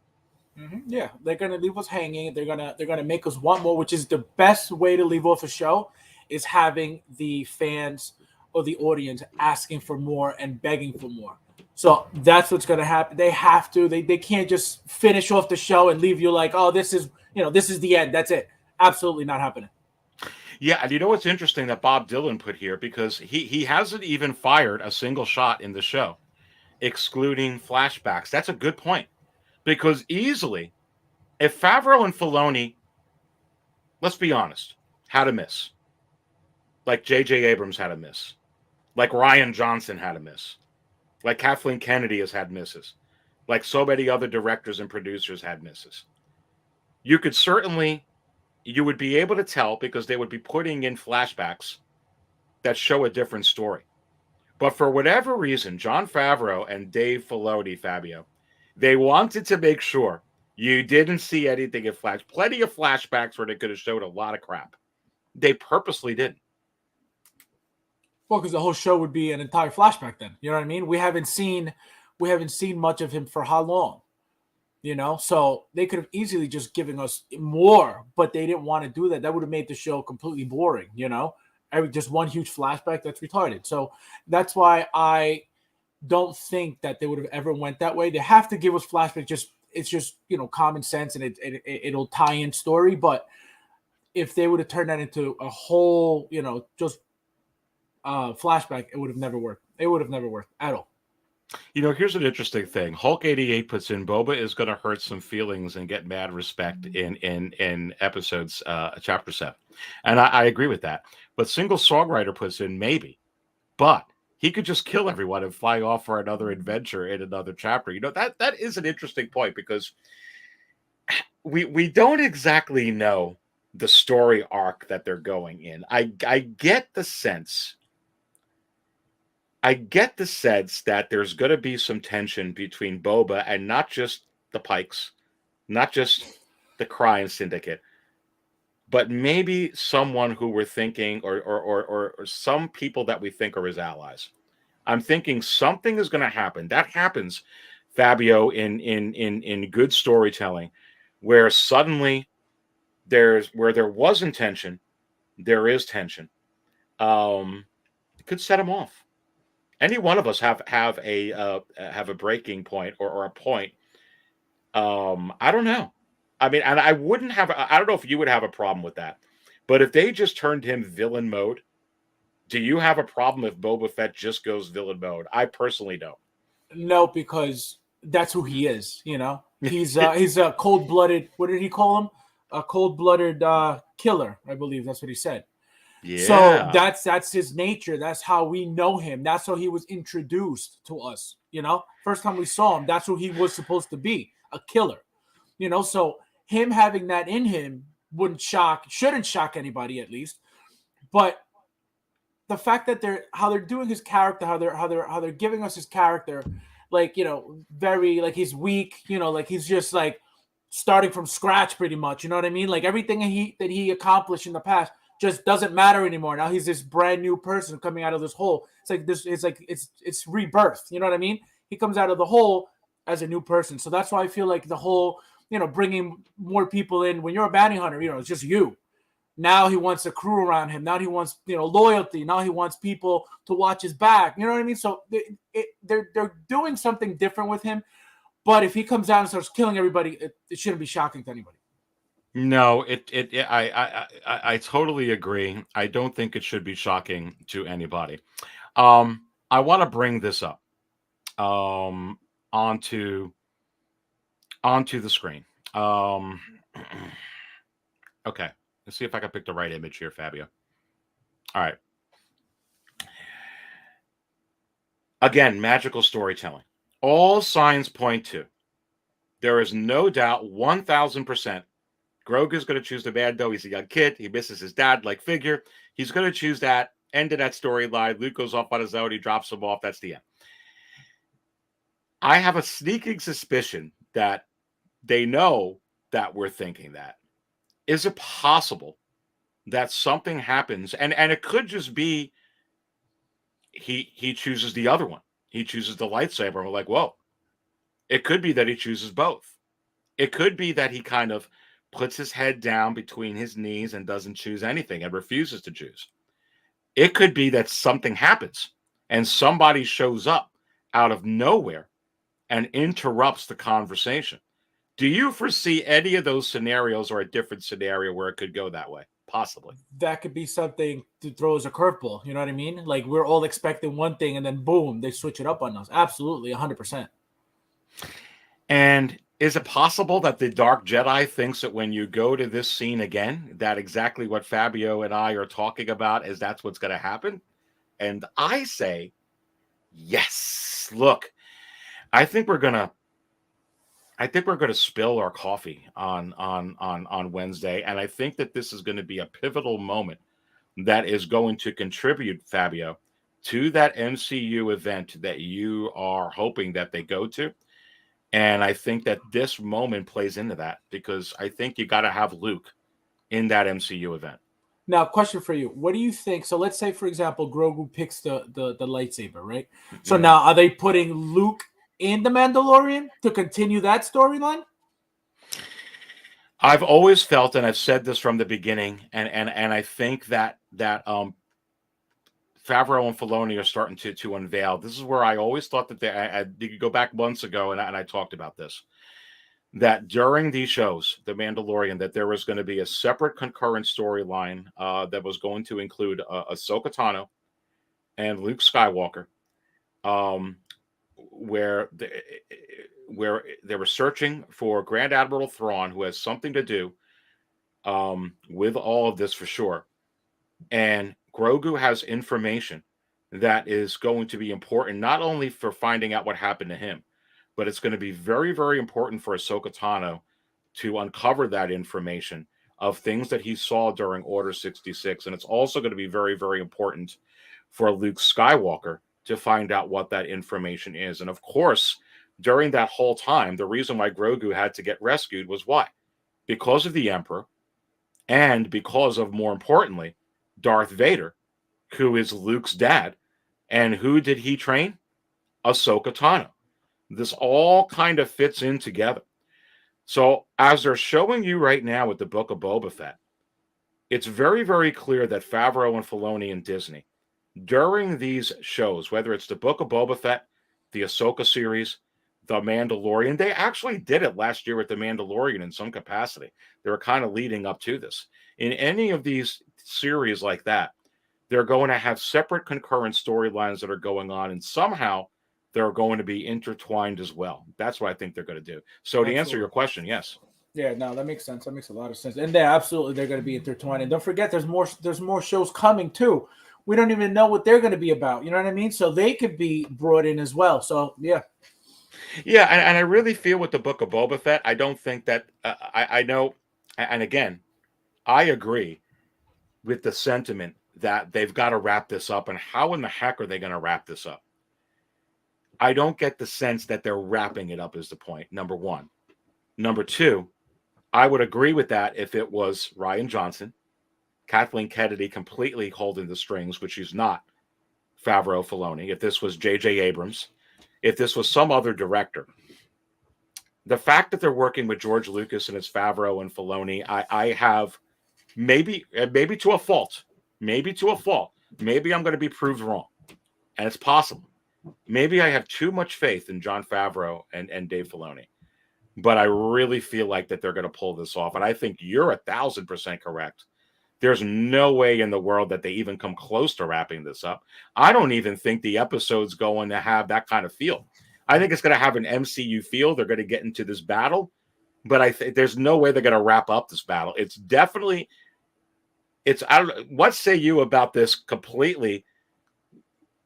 Yeah, they're going to leave us hanging. They're gonna make us want more, which is the best way to leave off a show, is having the fans or the audience asking for more and begging for more. So that's what's going to happen. They have to. They can't just finish off the show and leave you like, oh, this is the end. That's it. Absolutely not happening. Yeah, and what's interesting that Bob Dylan put here, because he hasn't even fired a single shot in the show, excluding flashbacks. That's a good point, because easily, if Favreau and Filoni, let's be honest, had a miss, like J.J. Abrams had a miss, like Rian Johnson had a miss, like Kathleen Kennedy has had misses, like so many other directors and producers had misses, you would be able to tell because they would be putting in flashbacks that show a different story. But for whatever reason, Jon Favreau and Dave Filoni, Fabio, they wanted to make sure you didn't see anything in flash. Plenty of flashbacks where they could have showed a lot of crap. They purposely didn't. Well, because the whole show would be an entire flashback then. You know what I mean? We haven't seen much of him for how long? So they could have easily just given us more, but they didn't want to do that. That would have made the show completely boring, just one huge flashback, that's retarded. So that's why I don't think that they would have ever went that way. They have to give us flashback. It's just common sense, and it'll tie in story. But if they would have turned that into a whole, just flashback, it would have never worked. It would have never worked at all. Here's an interesting thing. Hulk 88 puts in Boba is going to hurt some feelings and get mad respect in episodes Chapter 7. And I agree with that. But Single Songwriter puts in maybe. But he could just kill everyone and fly off for another adventure in another chapter. That is an interesting point, because we don't exactly know the story arc that they're going in. I get the sense that there's going to be some tension between Boba and not just the Pikes, not just the crime syndicate, but maybe someone who we're thinking or some people that we think are his allies. I'm thinking something is going to happen. That happens, Fabio, in good storytelling, where suddenly where there wasn't tension, there is tension. It could set him off. Any one of us have a breaking point or a point. I don't know. I mean, and I don't know if you would have a problem with that, but if they just turned him villain mode, do you have a problem if Boba Fett just goes villain mode? I personally don't. No, because that's who he is. He's a cold-blooded. What did he call him? A cold-blooded killer, I believe. That's what he said. Yeah. So that's his nature. That's how we know him. That's how he was introduced to us. First time we saw him, that's who he was supposed to be, a killer. So him having that in him shouldn't shock anybody, at least. But the fact that they're doing his character, how they're giving us his character, like, very like he's weak, like he's just like starting from scratch pretty much. You know what I mean? Like everything that he accomplished in the past just doesn't matter anymore. Now he's this brand new person coming out of this hole. It's like this. It's rebirth. You know what I mean? He comes out of the hole as a new person. So that's why I feel like the whole, bringing more people in. When you're a bounty hunter, it's just you. Now he wants a crew around him. Now he wants, loyalty. Now he wants people to watch his back. You know what I mean? So they're doing something different with him. But if he comes out and starts killing everybody, it shouldn't be shocking to anybody. No, I totally agree. I don't think it should be shocking to anybody. I want to bring this up onto the screen. Okay. Let's see if I can pick the right image here, Fabio. All right. Again, magical storytelling. All signs point to, there is no doubt 1,000%, Grogu's going to choose the Mando. He's a young kid. He misses his dad-like figure. He's going to choose that. End of that storyline. Luke goes off on his own. He drops him off. That's the end. I have a sneaking suspicion that they know that we're thinking that. Is it possible that something happens? And it could just be he chooses the other one. He chooses the lightsaber. And we're like, whoa. It could be that he chooses both. It could be that he kind of puts his head down between his knees and doesn't choose anything and refuses to choose. It could be that something happens and somebody shows up out of nowhere and interrupts the conversation. Do you foresee any of those scenarios or a different scenario where it could go that way? Possibly. That could be something to throw as a curveball. You know what I mean? Like we're all expecting one thing and then boom, they switch it up on us. Absolutely, 100%. And is it possible that the Dark Jedi thinks that when you go to this scene again, that exactly what Fabio and I are talking about is that's what's going to happen? And I say, yes. Look, I think we're going to spill our coffee on Wednesday, and I think that this is going to be a pivotal moment that is going to contribute, Fabio, to that MCU event that you are hoping that they go to. And I think that this moment plays into that because I think you got to have Luke in that MCU event. Now, question for you. What do you think? So let's say, for example, Grogu picks the lightsaber, right? So now are they putting Luke in The Mandalorian to continue that storyline? I've always felt, and I've said this from the beginning, and I think that Favreau and Filoni are starting to unveil. This is where I always thought that you could go back months ago, and I talked about this, that during these shows, The Mandalorian, that there was going to be a separate concurrent storyline that was going to include Ahsoka Tano and Luke Skywalker, where they were searching for Grand Admiral Thrawn, who has something to do with all of this for sure. And Grogu has information that is going to be important, not only for finding out what happened to him, but it's going to be very, very important for Ahsoka Tano to uncover that information of things that he saw during Order 66. And it's also going to be very, very important for Luke Skywalker to find out what that information is. And of course, during that whole time, the reason why Grogu had to get rescued was why? Because of the Emperor and because of, more importantly, Darth Vader, who is Luke's dad. And who did he train? Ahsoka Tano. This all kind of fits in together. So as they're showing you right now with the Book of Boba Fett, it's very, very clear that Favreau and Filoni and Disney, during these shows, whether it's the Book of Boba Fett, the Ahsoka series, The Mandalorian, they actually did it last year with The Mandalorian in some capacity. They were kind of leading up to this. In any of these series like that, they're going to have separate concurrent storylines that are going on, and somehow they're going to be intertwined as well. That's what I think they're going to do. So to answer your question, yes. Yeah, no, that makes sense. That makes a lot of sense. And they're going to be intertwined. And don't forget, there's more shows coming too. We don't even know what they're going to be about. You know what I mean? So they could be brought in as well. So yeah. Yeah, and I really feel with the Book of Boba Fett, I don't think that I know, and again, I agree with the sentiment that they've got to wrap this up. And how in the heck are they going to wrap this up? I don't get the sense that they're wrapping it up is the point, number one. Number two, I would agree with that if it was Rian Johnson Kathleen Kennedy completely holding the strings, which she's not. Favreau, Filoni. If this was J.J. Abrams, if this was some other director, the fact that they're working with George Lucas and it's Favreau and Filoni, I have maybe to a fault, maybe I'm going to be proved wrong, and it's possible. Maybe I have too much faith in Jon Favreau and Dave Filoni, but I really feel like that they're going to pull this off, and I think you're 1,000% correct. There's no way in the world that they even come close to wrapping this up. I don't even think the episode's going to have that kind of feel. I think it's going to have an MCU feel. They're going to get into this battle, but I think there's no way they're going to wrap up this battle. It's definitely, I don't. What say you about this completely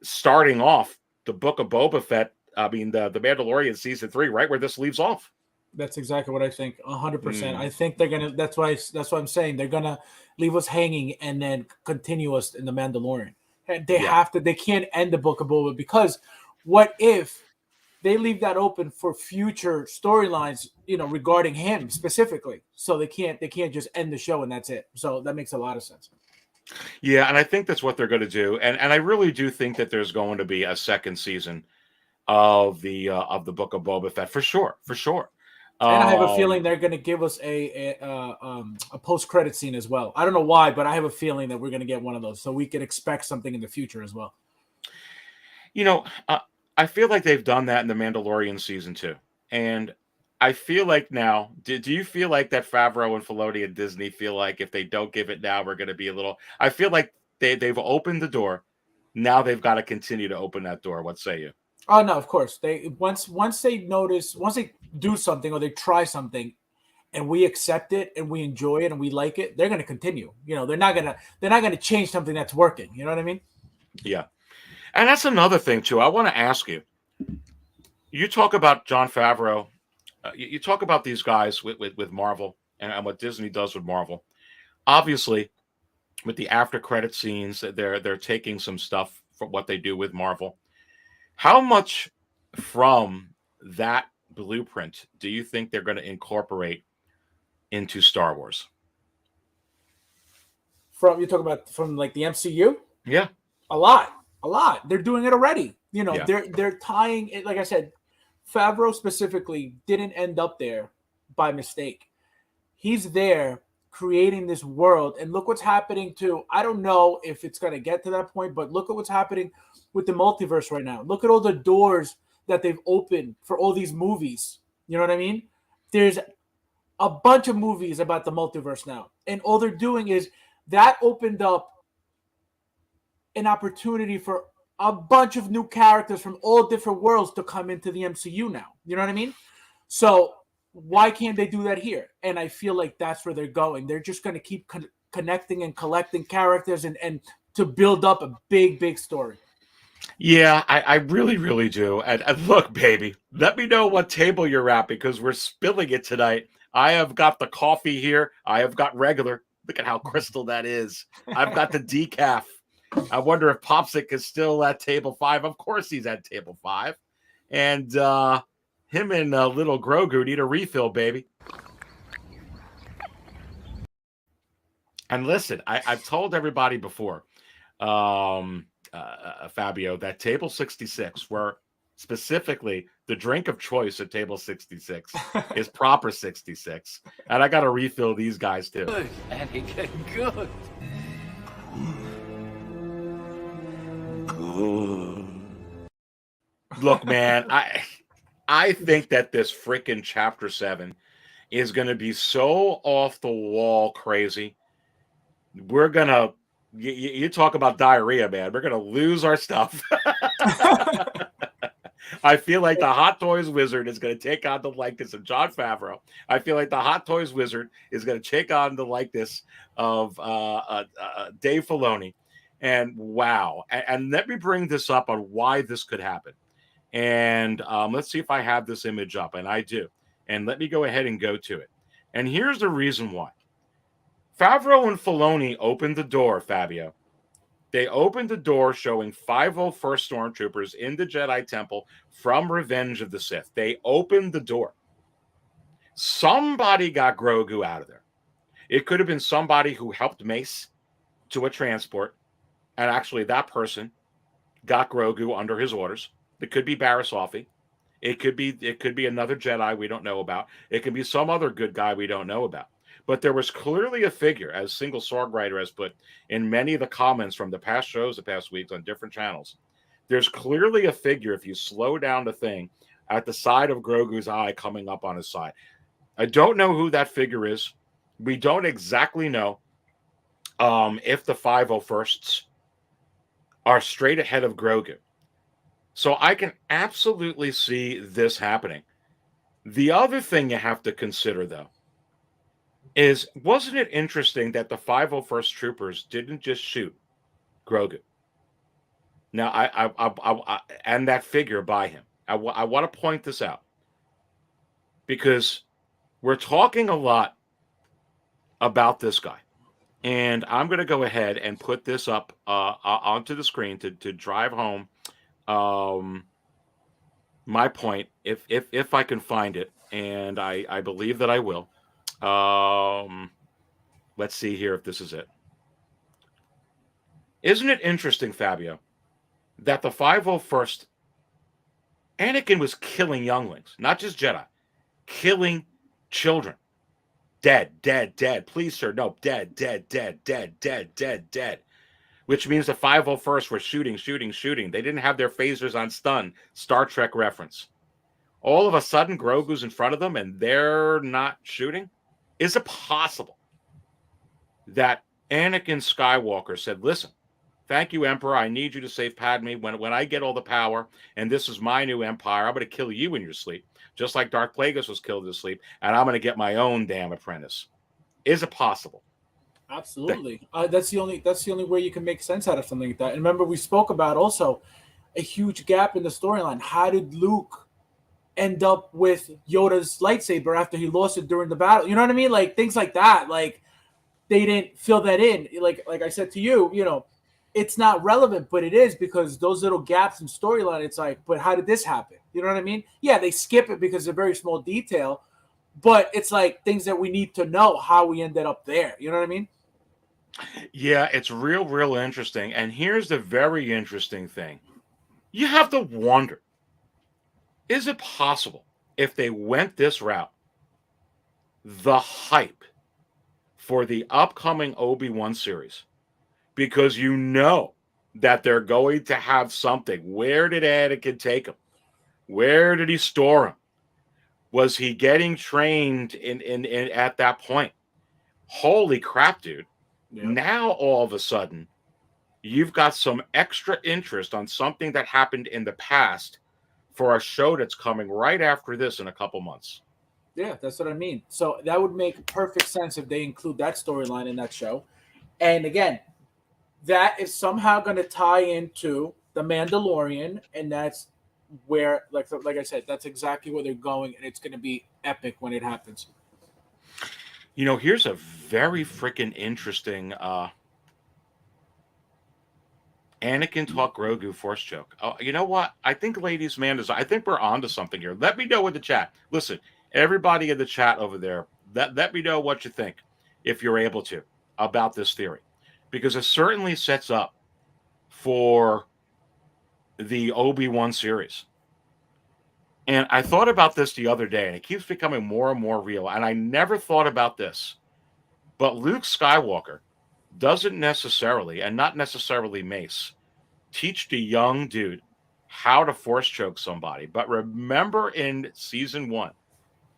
starting off the Book of Boba Fett? I mean, the Mandalorian season 3, right where this leaves off. That's exactly what I think. 100%. I think they're gonna. That's why I'm saying they're gonna leave us hanging and then continue us in the Mandalorian. And they have to. They can't end the Book of Boba, because what if they leave that open for future storylines, regarding him specifically? So they can't just end the show and that's it. So that makes a lot of sense. Yeah, and I think that's what they're going to do. And I really do think that there's going to be a second season of the Book of Boba Fett for sure. And I have a feeling they're going to give us a post-credit scene as well. I don't know why, but I have a feeling that we're going to get one of those, so we can expect something in the future as well. I feel like they've done that in the Mandalorian season 2, and I feel like now. Do you feel like that Favreau and Filoni and Disney feel like if they don't give it now, we're going to be a little? I feel like they've opened the door. Now they've got to continue to open that door. What say you? Oh no, of course. They once they do something or they try something and we accept it and we enjoy it and we like it, they're gonna continue. They're not gonna change something that's working. You know what I mean? Yeah. And that's another thing too. I want to ask you. You talk about Jon Favreau, you talk about these guys with Marvel and what Disney does with Marvel. Obviously, with the after credit scenes, they're taking some stuff from what they do with Marvel. How much from that blueprint do you think they're going to incorporate into Star Wars? You talk about from like the MCU? Yeah, a lot. They're doing it already. They're tying it. Like I said, Favreau specifically didn't end up there by mistake. He's there creating this world, and look what's happening to. I don't know if it's going to get to that point, but look at what's happening with the multiverse right now. Look at all the doors that they've opened for all these movies. You know what I mean? There's a bunch of movies about the multiverse now, and all they're doing is that opened up an opportunity for a bunch of new characters from all different worlds to come into the MCU now. You know what I mean? So why can't they do that here? And I feel like that's where they're going. They're just going to keep connecting and collecting characters and to build up a big story. Yeah, I really, really do. And look, baby, let me know what table you're at, because we're spilling it tonight. I have got the coffee here. I have got regular. Look at how crystal that is. I've got the decaf. I wonder if Popsic is still at table 5. Of course he's at table 5. And him and little Grogu need a refill, baby. And listen, I've told everybody before, Fabio, that table 66, where specifically the drink of choice at table 66 is proper 66. And I got to refill these guys too. Good, and he getting good. Look, man, I think that this freaking chapter 7 is going to be so off the wall crazy. We're going to, you talk about diarrhea, man. We're going to lose our stuff. I feel like the Hot Toys Wizard is going to take on the likeness of Jon Favreau. I feel like the Hot Toys Wizard is going to take on the likeness of Dave Filoni. And wow. And let me bring this up on why this could happen. And let's see if I have this image up. And I do. And let me go ahead and go to it. And here's the reason why. Favreau and Filoni opened the door, Fabio. They opened the door showing 501st Stormtroopers in the Jedi Temple from Revenge of the Sith. They opened the door. Somebody got Grogu out of there. It could have been somebody who helped Mace. to a transport, and actually that person got Grogu under his orders. It could be Barriss Offee. It could be another Jedi we don't know about. It could be some other good guy we don't know about. But there was clearly a figure, as Single Sword Writer has put in many of the comments from the past shows, the past weeks on different channels. There's clearly a figure, if you slow down the thing, at the side of Grogu's eye coming up on his side. I don't know who that figure is. We don't exactly know if the 501sts are straight ahead of Grogu. So I can absolutely see this happening. The other thing you have to consider, though, is wasn't it interesting that the 501st troopers didn't just shoot Grogu? Now, I and that figure by him. I want to point this out because we're talking a lot about this guy. And I'm going to go ahead and put this up onto the screen to drive home my point, if I can find it, and I believe that I will. Let's see here if this is it. Isn't it interesting, Fabio, that the 501st, Anakin was killing younglings, not just Jedi, killing children. Dead. Please, sir, no, dead. Which means the 501st were shooting. They didn't have their phasers on stun. Star Trek reference. All of a sudden, Grogu's in front of them and they're not shooting? Is it possible that Anakin Skywalker said, listen, thank you, Emperor. I need you to save Padme. When I get all the power and this is my new empire, I'm going to kill you in your sleep, just like Darth Plagueis was killed in his sleep, and I'm going to get my own damn apprentice. Is it possible? Absolutely. That's the only way you can make sense out of something like that. And remember, we spoke about also a huge gap in the storyline. How did Luke end up with Yoda's lightsaber after he lost it during the battle? You know what I mean? Like things like that. Like they didn't fill that in. Like I said to you, you know, it's not relevant, but it is because those little gaps in storyline. It's like, but how did this happen? You know what I mean? Yeah, they skip it because it's a very small detail, but it's like things that we need to know how we ended up there. You know what I mean? Yeah, it's real interesting. And here's the very interesting thing. You have to wonder, is it possible if they went this route, the hype for the upcoming Obi-Wan series, because you know that they're going to have something. Where did Anakin take him? Where did he store him? Was he getting trained in at that point? Holy crap, dude. Yeah. Now, all of a sudden, you've got some extra interest on something that happened in the past for a show that's coming right after this in a couple months. Yeah, that's what I mean. So that would make perfect sense if they include that storyline in that show. And again, that is somehow going to tie into The Mandalorian, and that's where, like I said, that's exactly where they're going, and it's going to be epic when it happens. You know, here's a very freaking interesting Anakin taught Grogu force choke. Oh, you know what? I think ladies, man, I think we're onto something here. Let me know in the chat. Listen, everybody in the chat over there, let me know what you think, if you're able to, about this theory. Because it certainly sets up for the Obi-Wan series. And I thought about this the other day, and it keeps becoming more and more real. And I never thought about this. But Luke Skywalker doesn't necessarily, and not necessarily Mace, teach the young dude how to force choke somebody. But remember in season 1,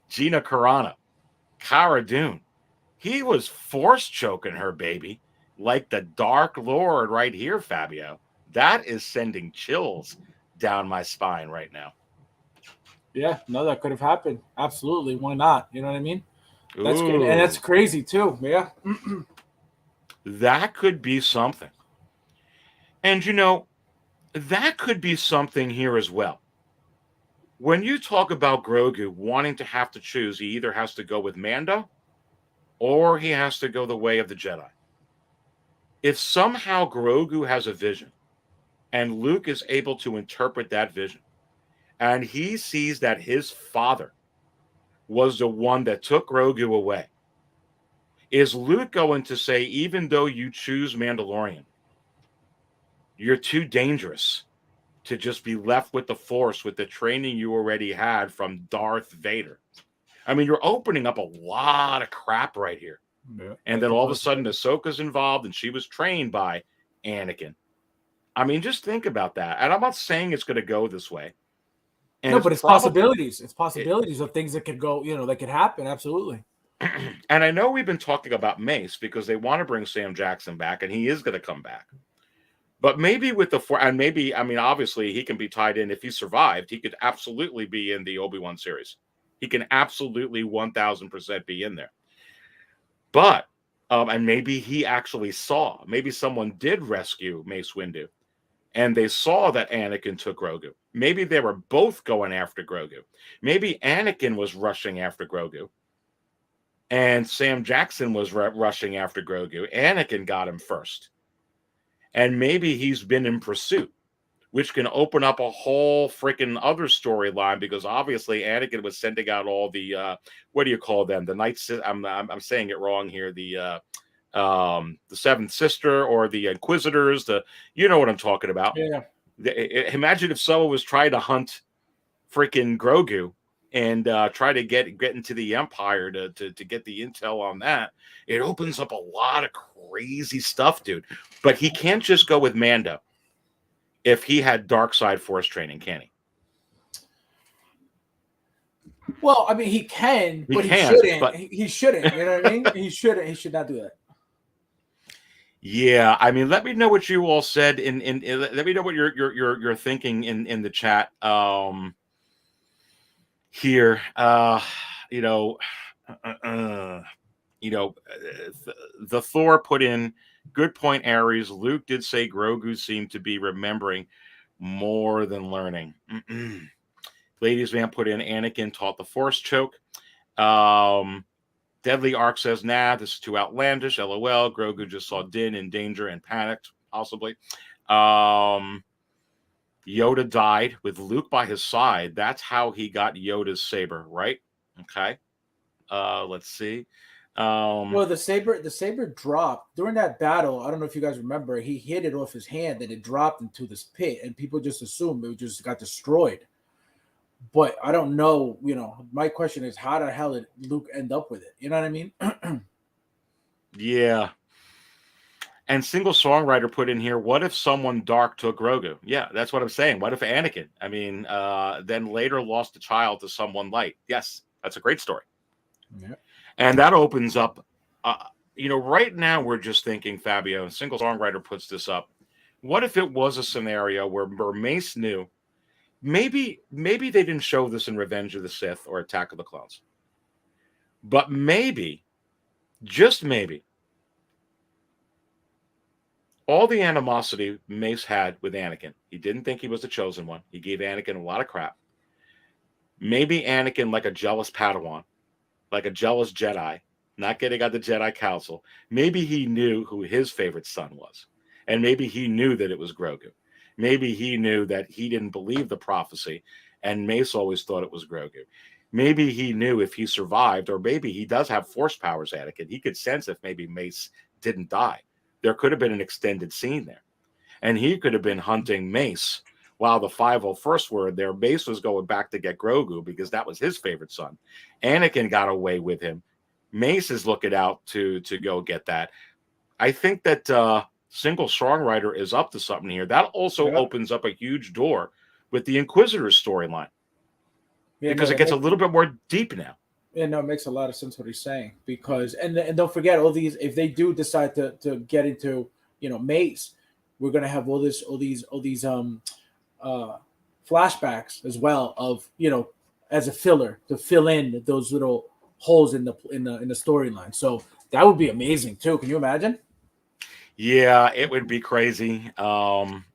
Gina Carano, Cara Dune, he was force choking her, baby, like the Dark Lord right here, Fabio. That is sending chills down my spine right now. Yeah, no, that could have happened. Absolutely. Why not? You know what I mean? That's good. And that's crazy too. Yeah. That could be something. And you know, that could be something here as well. When you talk about Grogu wanting to have to choose, he either has to go with Mando or he has to go the way of the Jedi. If somehow Grogu has a vision and Luke is able to interpret that vision, and he sees that his father was the one that took Grogu away, Is Luke going to say, even though you choose Mandalorian, you're too dangerous to just be left with the Force with the training you already had from Darth Vader? I mean, you're opening up a lot of crap right here. Yeah, and then all of a sudden Ahsoka's involved and she was trained by Anakin. I mean, just think about that. And I'm not saying it's going to go this way. And no, but it's possibilities. It's possibilities of things that could go, that could happen. Absolutely. And I know we've been talking about Mace because they want to bring Sam Jackson back, and he is going to come back. But maybe with and maybe, I mean, obviously he can be tied in. If he survived, he could absolutely be in the Obi-Wan series. He can absolutely 1000% be in there. But, and maybe he actually saw, maybe someone did rescue Mace Windu, and they saw that Anakin took Grogu. Maybe they were both going after Grogu. Maybe Anakin was rushing after Grogu, and Sam Jackson was rushing after Grogu. Anakin got him first. And maybe he's been in pursuit, which can open up a whole freaking other storyline, because obviously Anakin was sending out all the what do you call them? The Knights. I'm saying it wrong here. The Seventh Sister or the Inquisitors. You know what I'm talking about. Yeah. Imagine if someone was trying to hunt freaking Grogu and try to get into the Empire to get the intel on that. It opens up a lot of crazy stuff, dude. But he can't just go with Mando if he had dark side Force training, can he? Well, I mean, he can, but he shouldn't. But he shouldn't. You know what I mean? He shouldn't. He should not do that. Yeah, I mean, let me know what you all said in let me know what you're thinking in the chat here. The Thor put in good point, Aries. Luke did say Grogu seemed to be remembering more than learning. Ladies Man put in Anakin taught the Force choke. Deadly Arc says, nah, this is too outlandish. LOL. Grogu just saw Din in danger and panicked, possibly. Yoda died with Luke by his side. That's how he got Yoda's saber, right? Okay. Let's see. Well, the saber dropped during that battle. I don't know if you guys remember. He hit it off his hand and it dropped into this pit, and people just assumed it just got destroyed. But I don't know. My question is, how the hell did Luke end up with it? You know what I mean? Yeah. And Single Songwriter put in here, what if someone dark took Grogu? Yeah, that's what I'm saying. What if Anakin? I mean, then later lost a child to someone light. Yes, that's a great story. Yeah. And that opens up, right now we're just thinking, Fabio, and Single Songwriter puts this up. What if it was a scenario where Mace knew, maybe they didn't show this in Revenge of the Sith or Attack of the Clones, but maybe, just maybe, all the animosity Mace had with Anakin, he didn't think he was the chosen one. He gave Anakin a lot of crap. Maybe Anakin, like a jealous Padawan, like a jealous Jedi, not getting out the Jedi Council, maybe he knew who his favorite son was. And maybe he knew that it was Grogu. Maybe he knew that he didn't believe the prophecy, and Mace always thought it was Grogu. Maybe he knew if he survived, or maybe he does have Force powers, Anakin. He could sense if maybe Mace didn't die. There could have been an extended scene there. And he could have been hunting Mace while the 501st were there. Mace was going back to get Grogu because that was his favorite son. Anakin got away with him. Mace is looking out to go get that. I think that Single Songwriter is up to something here. That also opens up a huge door with the Inquisitor's storyline. Yeah, because it gets a little bit more deep now. Yeah, no, it makes a lot of sense what he's saying, because and don't forget all these, if they do decide to get into Mace, we're gonna have all these flashbacks as well of as a filler to fill in those little holes in the storyline. So that would be amazing too. Can you imagine? Yeah, it would be crazy.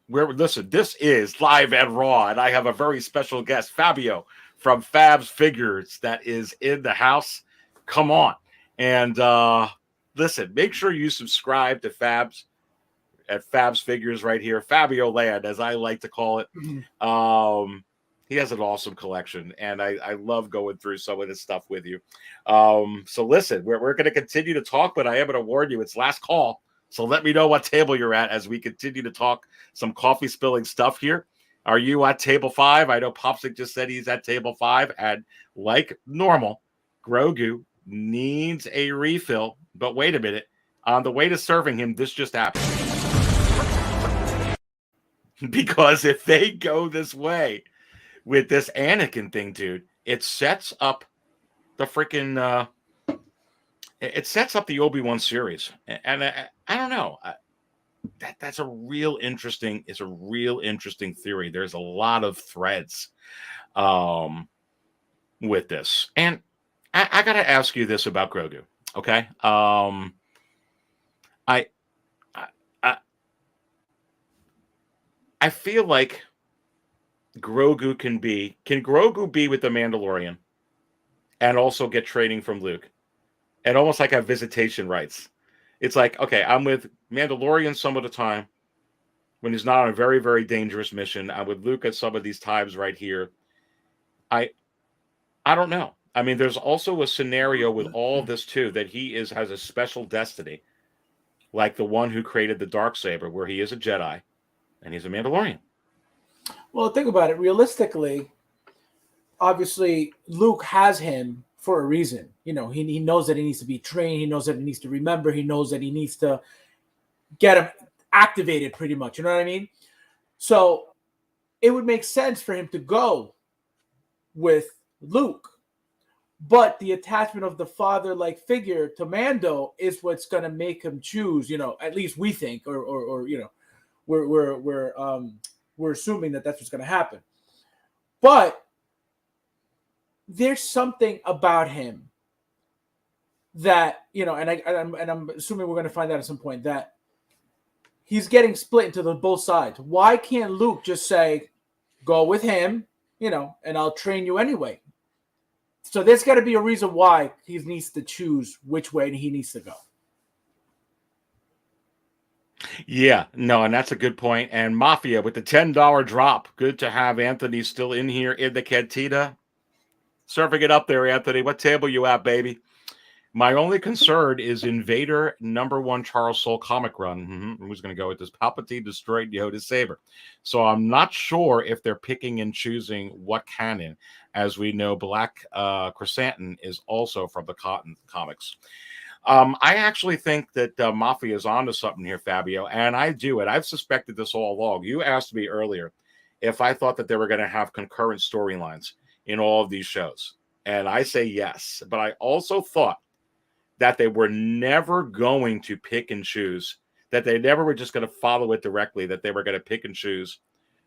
Listen, this is Live and Raw, and I have a very special guest, Fabio from Fab's Figures, that is in the house. Come on. And listen, make sure you subscribe to Fab's Figures right here. Fabio Land, as I like to call it. He has an awesome collection, and I love going through some of this stuff with you. So listen, we're going to continue to talk, but I am going to warn you, it's last call. So let me know what table you're at as we continue to talk some coffee spilling stuff here. Are you at table 5? I know Popsic just said he's at table 5, and like normal, Grogu needs a refill. But wait a minute, on the way to serving him, this just happened. Because if they go this way with this Anakin thing, dude, it sets up the freaking it sets up the Obi-Wan series. And I don't know. That's a real interesting theory. There's a lot of threads with this. And I got to ask you this about Grogu, okay? I feel like Grogu can Grogu be with the Mandalorian and also get training from Luke and almost like have visitation rights? It's like, okay, I'm with Mandalorian some of the time when he's not on a very, very dangerous mission. I'm with Luke at some of these times right here. I don't know. I mean, there's also a scenario with all of this too that he has a special destiny, like the one who created the Darksaber, where he is a Jedi and he's a Mandalorian. Well, think about it. Realistically, obviously, Luke has him for a reason. You know, he knows that he needs to be trained. He knows that he needs to remember. He knows that he needs to get him activated pretty much. You know what I mean? So it would make sense for him to go with Luke. But the attachment of the father-like figure to Mando is what's going to make him choose, you know, at least we think, or you know, we're assuming that that's what's going to happen. But there's something about him that, you know, and I'm assuming we're going to find out at some point that he's getting split into both sides. Why can't Luke just say, go with him, you know, and I'll train you anyway? So there's got to be a reason why he needs to choose which way he needs to go. Yeah, no, and that's a good point. And Mafia with the $10 drop. Good to have Anthony still in here in the cantina. Surfing it up there, Anthony. What table you at, baby? My only concern is Invader #1 Charles Soule comic run. Who's going to go with this? Palpatine destroyed Yoda's saber. So I'm not sure if they're picking and choosing what canon. As we know, Black Chrysanthemum is also from the Cotton comics. I actually think that Mafia is onto something here, Fabio, and I do it. I've suspected this all along. You asked me earlier if I thought that they were going to have concurrent storylines in all of these shows, and I say yes. But I also thought that they were never going to pick and choose, that they never were just going to follow it directly, that they were going to pick and choose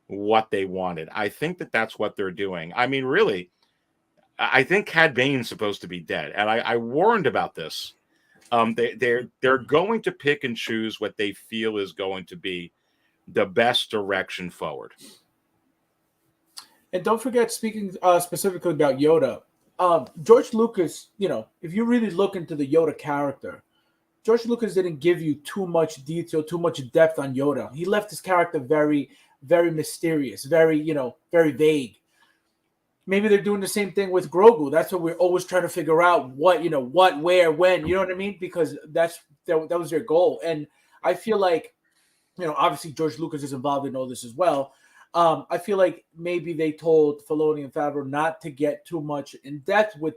what they wanted. I think that that's what they're doing. I mean, really, I think Cad Bane's supposed to be dead, and I warned about this. They're going to pick and choose what they feel is going to be the best direction forward. And don't forget, speaking specifically about Yoda, George Lucas, you know, if you really look into the Yoda character, George Lucas didn't give you too much detail, too much depth on Yoda. He left his character very, very mysterious, very, you know, very vague. Maybe they're doing the same thing with Grogu. That's what we're always trying to figure out: what, you know, what, where, when. You know what I mean? Because that was their goal. And I feel like, you know, obviously George Lucas is involved in all this as well. I feel like maybe they told Filoni and Favreau not to get too much in depth with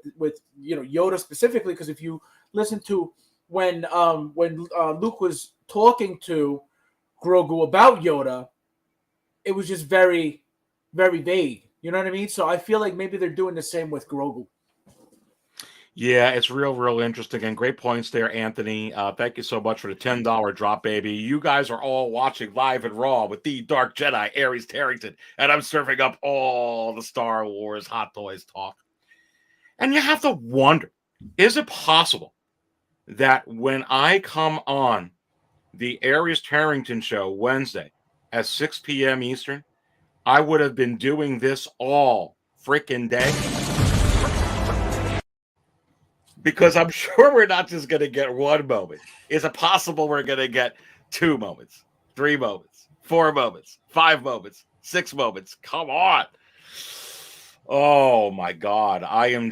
you know, Yoda specifically, because if you listen to when Luke was talking to Grogu about Yoda, it was just very, very vague. You know what I mean? So I feel like maybe they're doing the same with Grogu. Yeah, it's real interesting, and great points there, Anthony. Thank you so much for the $10 drop, baby. You guys are all watching live and raw with the Dark Jedi, Aries Tarrington, and I'm serving up all the Star Wars Hot Toys talk. And you have to wonder, is it possible that when I come on the Aries Tarrington show Wednesday at 6 p.m. Eastern, I would have been doing this all freaking day? Because I'm sure we're not just going to get one moment. Is it possible we're going to get 2 moments, 3 moments, 4 moments, 5 moments, 6 moments? Come on. Oh my God. I am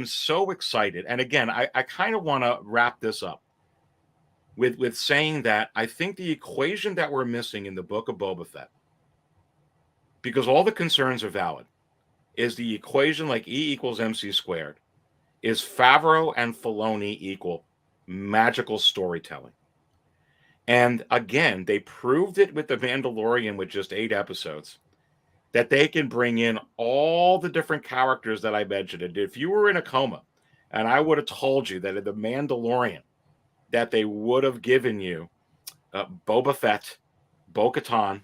so excited. And again, I kind of want to wrap this up with saying that I think the equation that we're missing in the Book of Boba Fett, because all the concerns are valid, is the equation like E equals MC squared. Is Favreau and Filoni equal magical storytelling? And again, they proved it with The Mandalorian with just 8 episodes, that they can bring in all the different characters that I mentioned. And if you were in a coma and I would have told you that in The Mandalorian, that they would have given you Boba Fett, Bo-Katan,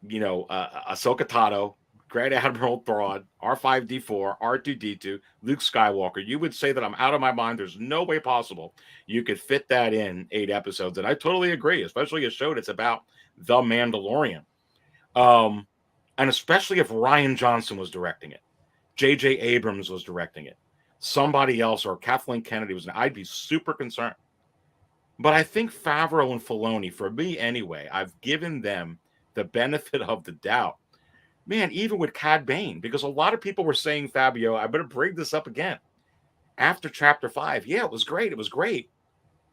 Ahsoka Tano, Grand Admiral Thrawn, R5D4, R2D2, Luke Skywalker, you would say that I'm out of my mind. There's no way possible you could fit that in 8 episodes. And I totally agree, especially a show that's about The Mandalorian. And especially if Rian Johnson was directing it, J.J. Abrams was directing it, somebody else, or Kathleen Kennedy was, I'd be super concerned. But I think Favreau and Filoni, for me anyway, I've given them the benefit of the doubt. Man, even with Cad Bane, because a lot of people were saying, Fabio, I better bring this up again. After Chapter 5, yeah, it was great.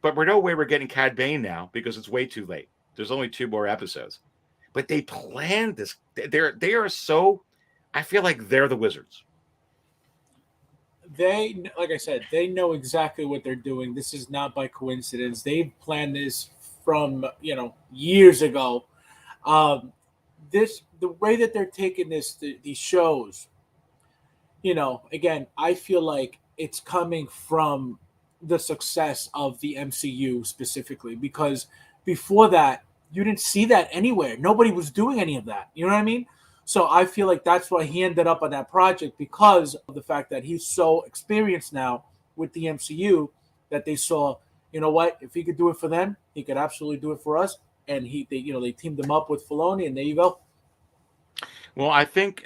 But we're no way we're getting Cad Bane now because it's way too late. There's only 2 more episodes. But they planned this. They are so, I feel like they're the wizards. They, like I said, they know exactly what they're doing. This is not by coincidence. They've planned this from, years ago. The way that they're taking these shows, again, I feel like it's coming from the success of the MCU specifically, because before that, you didn't see that anywhere. Nobody was doing any of that. You know what I mean? So I feel like that's why he ended up on that project, because of the fact that he's so experienced now with the MCU that they saw, you know what, if he could do it for them, he could absolutely do it for us. And they teamed him up with Filoni, and there you go. Well, I think,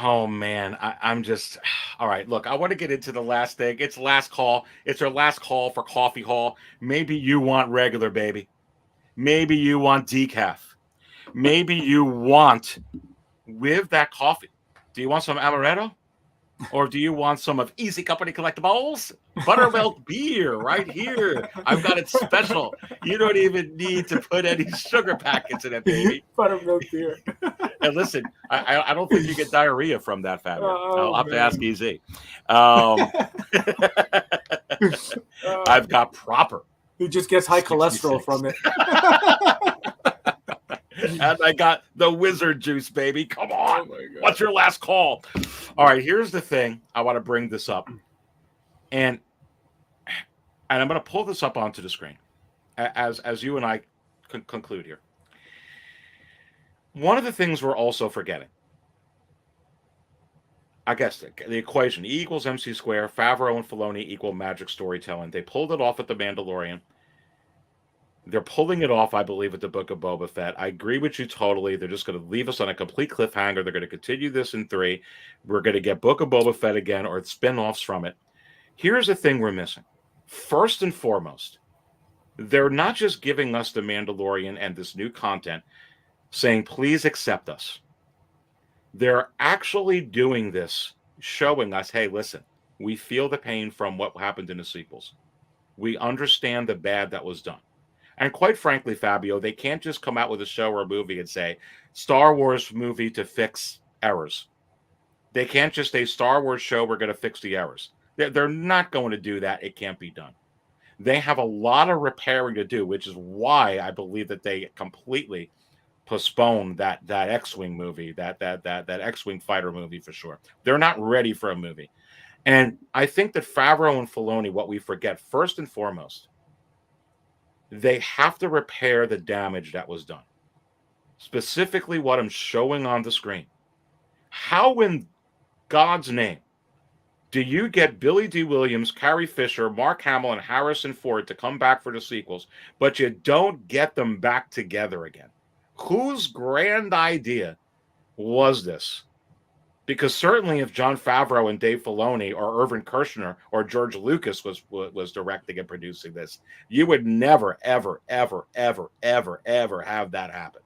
oh man, I'm just, all right, look, I want to get into the last thing. It's last call. It's our last call for Coffee Hall. Maybe you want regular, baby. Maybe you want decaf. Maybe you want, with that coffee, do you want some amaretto? Or do you want some of Easy Company Collectibles? Buttermilk beer right here. I've got it special. You don't even need to put any sugar packets in it, baby. Buttermilk beer. And listen, I don't think you get diarrhea from that, Fabio. I'll have to ask Easy. I've got proper. He just gets high cholesterol from it. And I got the wizard juice, baby. Come on. What's your last call? All right, here's the thing. I want to bring this up. And I'm going to pull this up onto the screen as you and I conclude here. One of the things we're also forgetting, I guess the equation, E equals MC squared, Favreau and Filoni equal magic storytelling. They pulled it off at The Mandalorian. They're pulling it off, I believe, at the Book of Boba Fett. I agree with you totally. They're just going to leave us on a complete cliffhanger. They're going to continue this in 3. We're going to get Book of Boba Fett again, or spin-offs from it. Here's the thing we're missing. First and foremost, they're not just giving us The Mandalorian and this new content, saying, please accept us. They're actually doing this, showing us, hey, listen, we feel the pain from what happened in the sequels. We understand the bad that was done. And quite frankly, Fabio, they can't just come out with a show or a movie and say, Star Wars movie to fix errors. They can't just say, Star Wars show, we're going to fix the errors. They're not going to do that. It can't be done. They have a lot of repairing to do, which is why I believe that they completely postponed that X-Wing movie, that X-Wing fighter movie for sure. They're not ready for a movie. And I think that Favreau and Filoni, what we forget first and foremost, they have to repair the damage that was done. Specifically what I'm showing on the screen. How in God's name do you get Billy D. Williams, Carrie Fisher, Mark Hamill, and Harrison Ford to come back for the sequels, but you don't get them back together again? Whose grand idea was this? Because certainly if Jon Favreau and Dave Filoni or Irvin Kershner or George Lucas was directing and producing this, you would never, ever, ever, ever, ever, ever have that happen.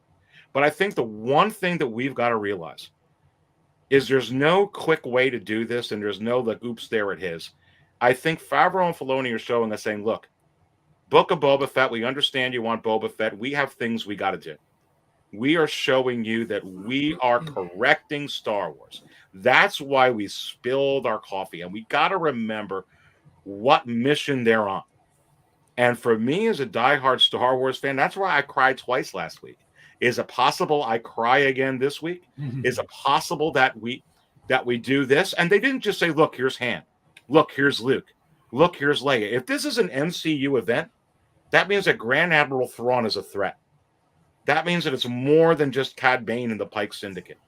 But I think the one thing that we've got to realize, is there's no quick way to do this, and there's no like, oops, there it is. I think Favreau and Filoni are showing us saying, look, Book of Boba Fett, we understand you want Boba Fett. We have things we got to do. We are showing you that we are correcting Star Wars. That's why we spilled our coffee. And we got to remember what mission they're on. And for me, as a diehard Star Wars fan, that's why I cried twice last week. Is it possible I cry again this week? Is it possible that we do this? And they didn't just say, look, here's Han. Look, here's Luke. Look, here's Leia. If this is an MCU event, that means that Grand Admiral Thrawn is a threat. That means that it's more than just Cad Bane and the Pike Syndicate.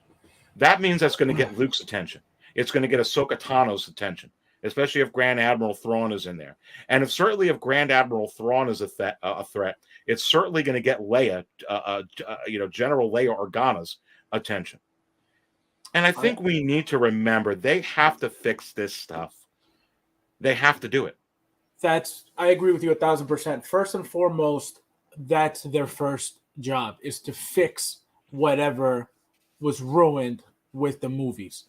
That means that's going to get Luke's attention. It's going to get Ahsoka Tano's attention, especially if Grand Admiral Thrawn is in there. And if Grand Admiral Thrawn is a threat, it's certainly going to get Leia, General Leia Organa's attention. And I think we need to remember they have to fix this stuff. They have to do it. I agree with you 1,000%. First and foremost, that's their first job, is to fix whatever was ruined with the movies.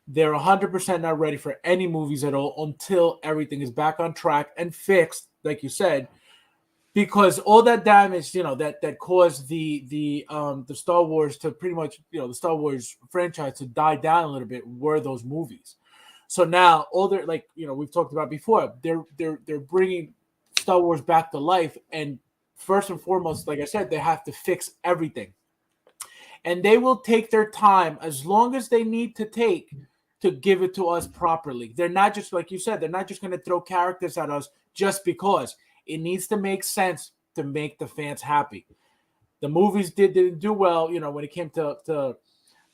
They're 100% not ready for any movies at all until everything is back on track and fixed, like you said, because all that damage, that caused the Star Wars to pretty much, the Star Wars franchise to die down a little bit were those movies. So now all they're we've talked about before, they're bringing Star Wars back to life, and first and foremost, like I said, they have to fix everything. And they will take their time as long as they need to take to give it to us properly. They're not just, like you said, they're not just going to throw characters at us just because. It needs to make sense to make the fans happy. The movies didn't do well, when it came to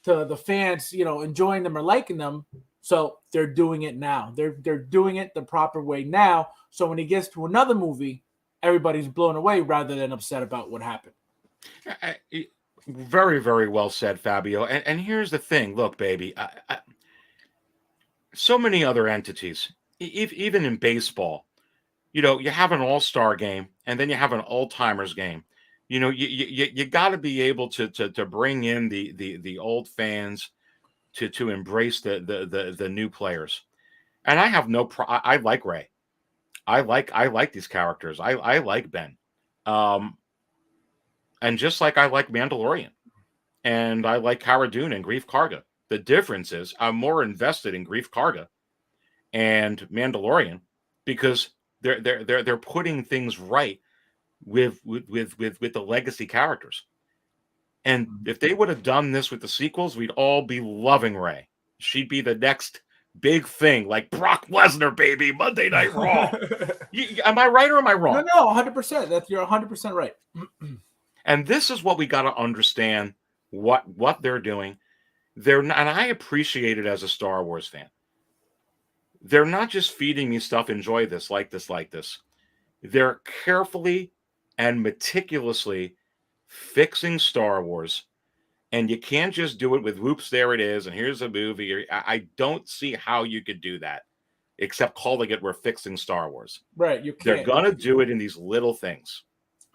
the fans, enjoying them or liking them. So they're doing it now. They're doing it the proper way now. So when it gets to another movie, everybody's blown away rather than upset about what happened. Very, very well said, Fabio. And here's the thing. Look, baby, so many other entities, even in baseball, you have an all-star game and then you have an all-timers game. You got to be able to bring in the old fans to embrace the new players. And I have I like Rey. I like these characters. I like Ben. And just like I like Mandalorian, and I like Cara Dune and Grief Karga. The difference is I'm more invested in Grief Karga and Mandalorian because they're putting things right with the legacy characters. And if they would have done this with the sequels, we'd all be loving Rey. She'd be the next big thing, like Brock Lesnar, baby, Monday Night Raw. Am I right or am I wrong? No, 100%. You're 100% right. And this is what we got to understand what they're doing. They're not, and I appreciate it as a Star Wars fan. They're not just feeding me stuff, enjoy this, like this, like this. They're carefully and meticulously fixing Star Wars. And you can't just do it with whoops, there it is, and here's a movie. I don't see how you could do that, except calling it we're fixing Star Wars. Right, you can't. They're going to do it in these little things.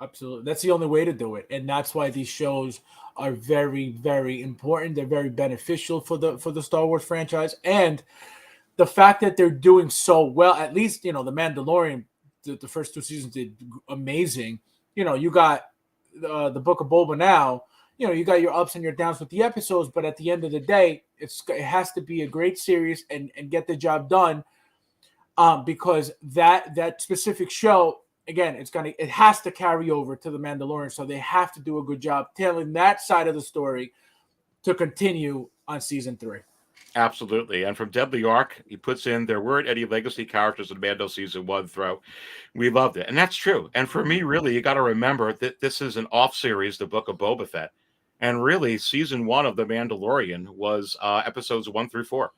Absolutely. That's the only way to do it. And that's why these shows are very, very important. They're very beneficial for the Star Wars franchise. And the fact that they're doing so well, at least, The Mandalorian, the first two seasons did amazing. You got the Book of Boba now. You got your ups and your downs with the episodes, but at the end of the day, it has to be a great series and get the job done. Because that specific show, again, it has to carry over to the Mandalorian, so they have to do a good job telling that side of the story to continue on season 3. Absolutely. And from Deadly Arc, he puts in, there weren't any legacy characters in Mando season 1 throughout. We loved it. And that's true. And for me, really, you got to remember that this is an off series, the Book of Boba Fett. And really, season 1 of The Mandalorian was episodes 1 through 4.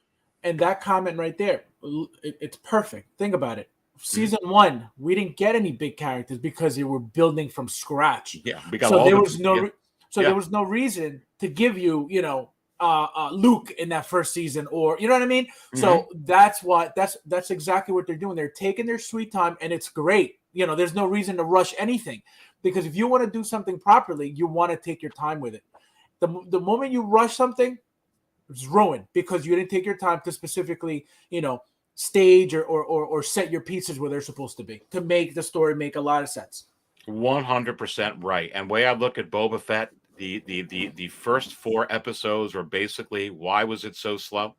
And that comment right there, it's perfect. Think about it. Season 1, we didn't get any big characters because they were building from scratch. Yeah, we got so all there the, was no yeah. there was no reason to give you, Luke in that first season, or you know what I mean. Mm-hmm. So that's exactly what they're doing. They're taking their sweet time, and it's great. There's no reason to rush anything, because if you want to do something properly, you want to take your time with it. The moment you rush something, It's ruined because you didn't take your time to specifically, stage or set your pieces where they're supposed to be to make the story make a lot of sense. 100% right. And way I look at Boba Fett, the first 4 episodes were basically, why was it so slow?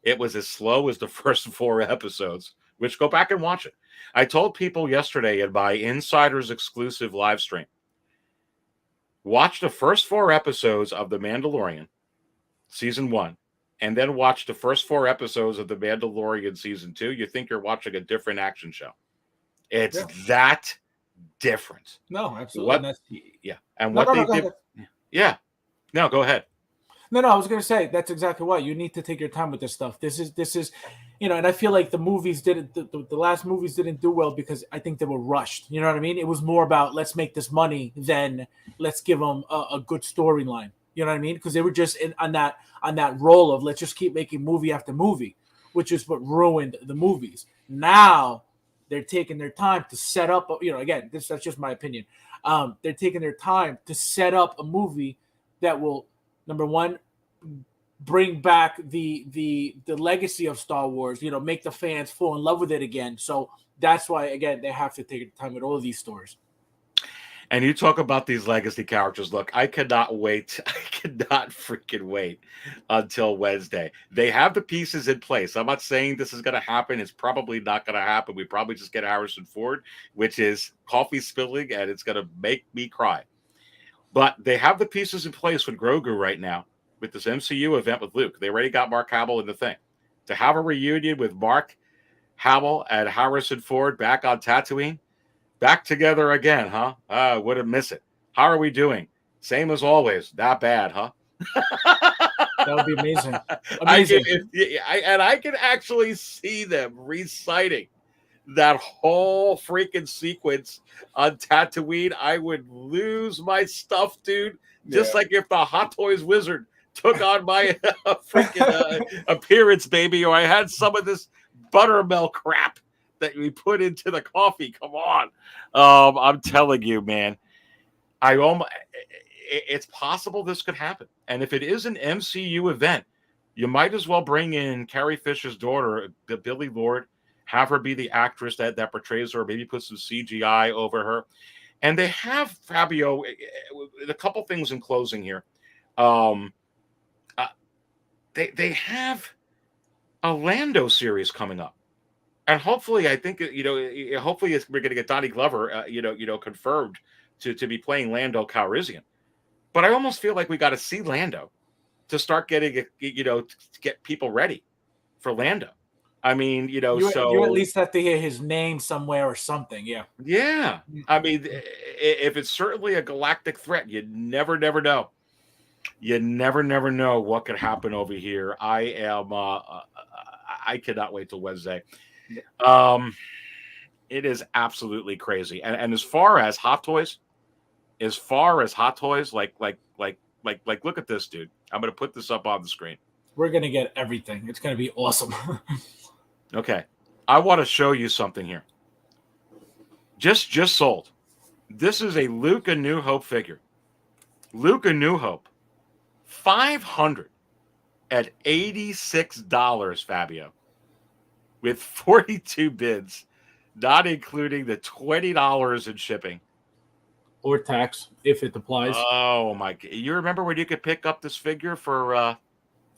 It was as slow as the first 4 episodes, which go back and watch it. I told people yesterday in my Insiders exclusive live stream, watch the first 4 episodes of The Mandalorian season 1, and then watch the first 4 episodes of The Mandalorian season 2. You think you're watching a different action show. It's that different. No, absolutely. And what they did. Yeah. No, go ahead. No, I was going to say that's exactly why you need to take your time with this stuff. This is, and I feel like the movies didn't, the last movies didn't do well because I think they were rushed. You know what I mean? It was more about let's make this money than let's give them a good storyline. You know what I mean? Because they were just on that roll of let's just keep making movie after movie, which is what ruined the movies. Now they're taking their time to set up. Again, that's just my opinion. They're taking their time to set up a movie that will, number one, bring back the legacy of Star Wars. Make the fans fall in love with it again. So that's why, again, they have to take time with all of these stories. And you talk about these legacy characters. Look, I cannot wait. I cannot freaking wait until Wednesday. They have the pieces in place. I'm not saying this is going to happen. It's probably not going to happen. We probably just get Harrison Ford, which is coffee spilling, and it's going to make me cry. But they have the pieces in place with Grogu right now with this MCU event with Luke. They already got Mark Hamill in the thing. To have a reunion with Mark Hamill and Harrison Ford back on Tatooine, back together again, huh? Wouldn't miss it. How are we doing? Same as always. Not bad, huh? That would be amazing. I can actually see them reciting that whole freaking sequence on Tatooine. I would lose my stuff, dude. Just like if the Hot Toys Wizard took on my freaking appearance, baby, or I had some of this buttermilk crap that we put into the coffee. Come on. I'm telling you, man. It's possible this could happen. And if it is an MCU event, you might as well bring in Carrie Fisher's daughter, Billy Lord, have her be the actress that portrays her, maybe put some CGI over her. And they have, Fabio, a couple things in closing here. They have a Lando series coming up. And hopefully, I think, hopefully we're going to get Donnie Glover, confirmed to be playing Lando Calrissian. But I almost feel like we got to see Lando to start getting, to get people ready for Lando. I mean, you at least have to hear his name somewhere or something. Yeah. Yeah. I mean, if it's certainly a galactic threat, you never know. You never know what could happen over here. I cannot wait till Wednesday. It is absolutely crazy. And as far as Hot Toys, like look at this, dude. I'm going to put this up on the screen. We're going to get everything. It's going to be awesome. Okay. I want to show you something here. Just sold. This is a Luke A New Hope figure. Luke A New Hope. $586, Fabio. With 42 bids, not including the $20 in shipping. Or tax, if it applies. Oh, my. You remember when you could pick up this figure for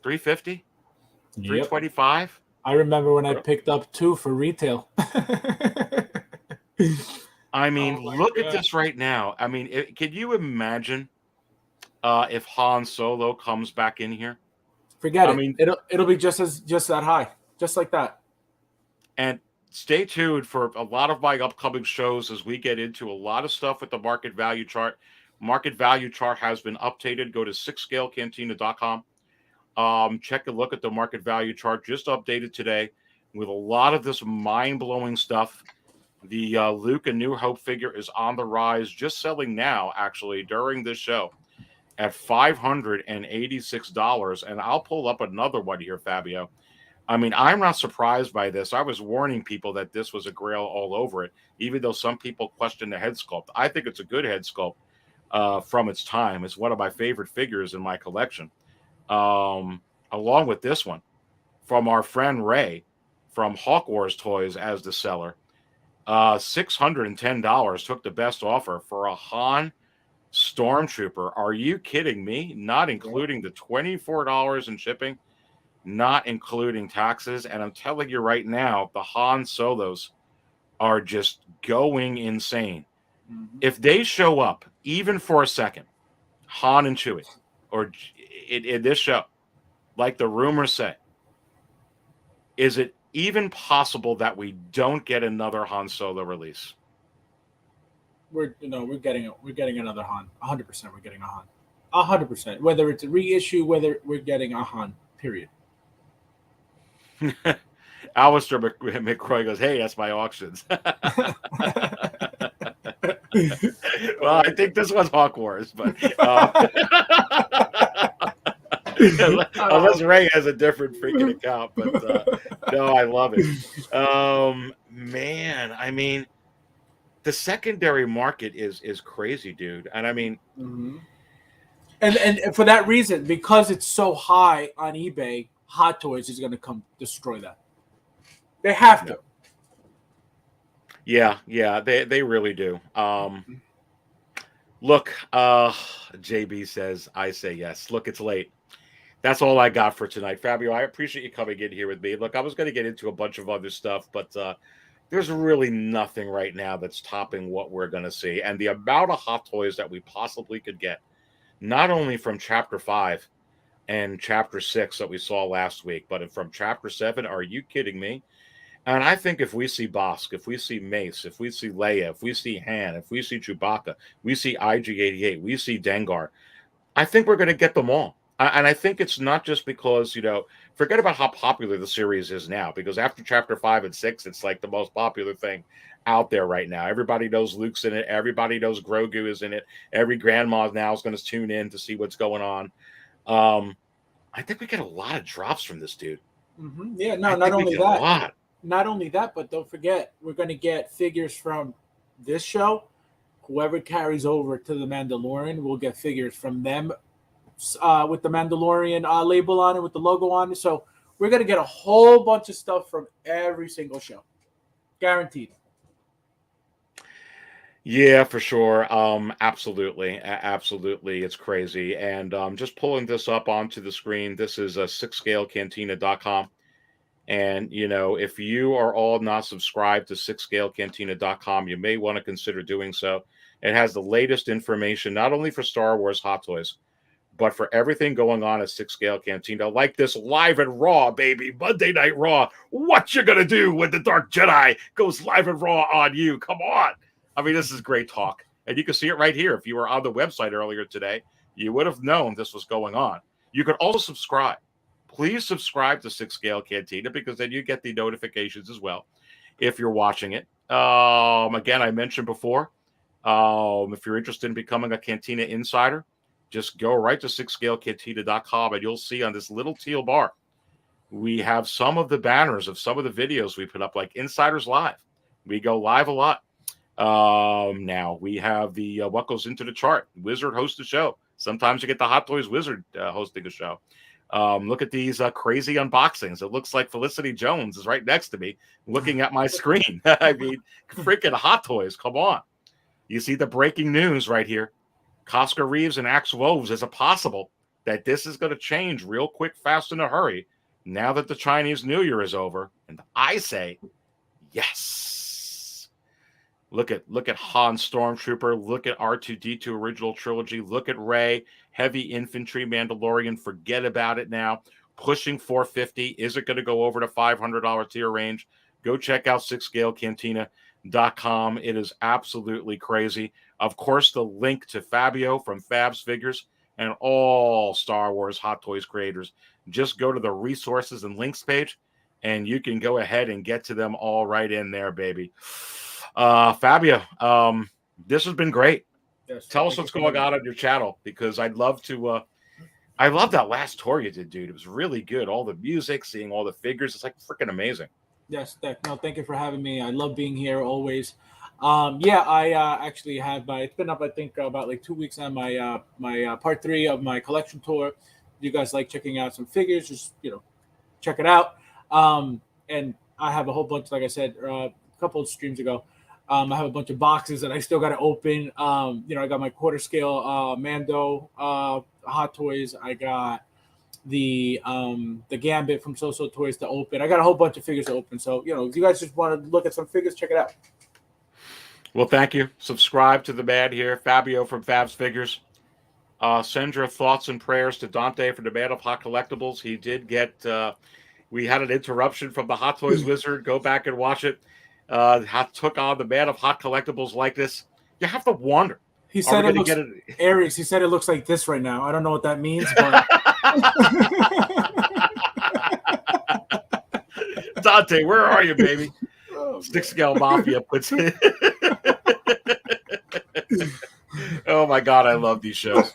$350? $325? I remember when I picked up 2 for retail. I mean, look at this right now. I mean, can you imagine if Han Solo comes back in here? Forget it. I mean, it'll be just that high, just like that. And stay tuned for a lot of my upcoming shows as we get into a lot of stuff with the market value chart. Market value chart has been updated. Go to 6scalecantina.com. Check a look at the market value chart, just updated today with a lot of this mind-blowing stuff. The Luke A New Hope figure is on the rise, just selling now, actually, during this show at $586. And I'll pull up another one here, Fabio. I mean, I'm not surprised by this. I was warning people that this was a grail all over it, even though some people question the head sculpt. I think it's a good head sculpt from its time. It's one of my favorite figures in my collection. along with this one, from our friend Ray from Hawk Wars Toys as the seller. $610 took the best offer for a Han Stormtrooper. Are you kidding me? Not including the $24 in shipping, not including taxes. And I'm telling you right now, the Han Solos are just going insane. If they show up, even for a second, Han and Chewie, or in this show, like the rumors say, is it even possible that we don't get another Han Solo release? We're getting another Han. 100% we're getting a Han. 100%. Whether it's a reissue, whether we're getting a Han. Period. Alistair McCroy goes, "Hey, that's my auctions." Well, I think this one's Hawk Wars, but unless Ray has a different freaking account. But no, I love it. Man, I mean, the secondary market is crazy, dude. And I mean, and for that reason, because it's so high on eBay, Hot Toys is going to come destroy that. They have to. Yeah, they really do. Look, JB says, I say yes. Look, it's late. That's all I got for tonight. Fabio, I appreciate you coming in here with me. Look, I was going to get into a bunch of other stuff, but there's really nothing right now that's topping what we're going to see. And the amount of Hot Toys that we possibly could get, not only from Chapter 5 and Chapter 6 that we saw last week, but from Chapter 7, are you kidding me? And I think if we see Bosk, if we see Mace, if we see Leia, if we see Han, if we see Chewbacca, we see IG-88, we see Dengar, I think we're going to get them all. And I think it's not just because, forget about how popular the series is now, because after Chapter 5 and 6, it's like the most popular thing out there right now. Everybody knows Luke's in it. Everybody knows Grogu is in it. Every grandma now is going to tune in to see what's going on. I think we get a lot of drops from this dude. Yeah, no, not only that. Not only that, but don't forget, we're going to get figures from this show. Whoever carries over to The Mandalorian will get figures from them with the Mandalorian label on it, with the logo on it. So we're going to get a whole bunch of stuff from every single show. Guaranteed. Yeah, for sure. Absolutely. Absolutely. It's crazy. And just pulling this up onto the screen, this is sixscalecantina.com. And, if you are all not subscribed to sixscalecantina.com, you may want to consider doing so. It has the latest information, not only for Star Wars Hot Toys, but for everything going on at Six Scale Cantina, like this live and raw, baby, Monday Night Raw. What you gonna do when the Dark Jedi goes live and raw on you? Come on. I mean, this is great talk. And you can see it right here. If you were on the website earlier today, you would have known this was going on. You could also subscribe. Please subscribe to Six Scale Cantina, because then you get the notifications as well if you're watching it. Again, I mentioned before, if you're interested in becoming a Cantina insider, just go right to sixscalecantina.com, and you'll see on this little teal bar, we have some of the banners of some of the videos we put up, like Insiders Live. We go live a lot. Now we have the What Goes Into the Chart. Wizard hosts a show. Sometimes you get the Hot Toys Wizard hosting a show. Look at these crazy unboxings. It looks like Felicity Jones is right next to me looking at my screen. I mean, freaking Hot Toys. Come on. You see the breaking news right here. Cosca Reeves and Axe Woves. Is it possible that this is going to change real quick, fast, in a hurry now that the Chinese New Year is over? And I say, yes. Look at Han Stormtrooper. Look at R2-D2 original trilogy. Look at Rey. Heavy infantry Mandalorian. Forget about it now. Pushing 450. Is it going to go over the $500 tier range? Go check out sixscalecantina.com. It is absolutely crazy. Of course, the link to Fabio from Fab's Figures and all Star Wars Hot Toys creators. Just go to the resources and links page, and you can go ahead and get to them all right in there, baby. Fabio, this has been great. Yes, tell us what's going on your channel, because I'd love to. I love that last tour you did, dude. It was really good. All the music, seeing all the figures, it's like freaking amazing. Yes, thank you for having me. I love being here always. I actually have it's been up, I think, about like 2 weeks on my part 3 of my collection tour. you guys like checking out some figures, just check it out. And I have a whole bunch, like I said a couple of streams ago. I have a bunch of boxes that I still got to open. I got my quarter scale Mando Hot Toys. I got the Gambit from So Toys to open. I got a whole bunch of figures to open. So if you guys just want to look at some figures, check it out. Well, thank you. Subscribe to the man here, Fabio from Fab's Figures. Send your thoughts and prayers to Dante for the Man of Hot Collectibles. He did get. We had an interruption from the Hot Toys Wizard. Go back and watch it. Took on the Man of Hot Collectibles likeness. You have to wonder. He said it looks, Aries, he said it looks like this right now. I don't know what that means, but Dante, where are you, baby? Stick Scale Mafia puts it. Oh my God, I love these shows.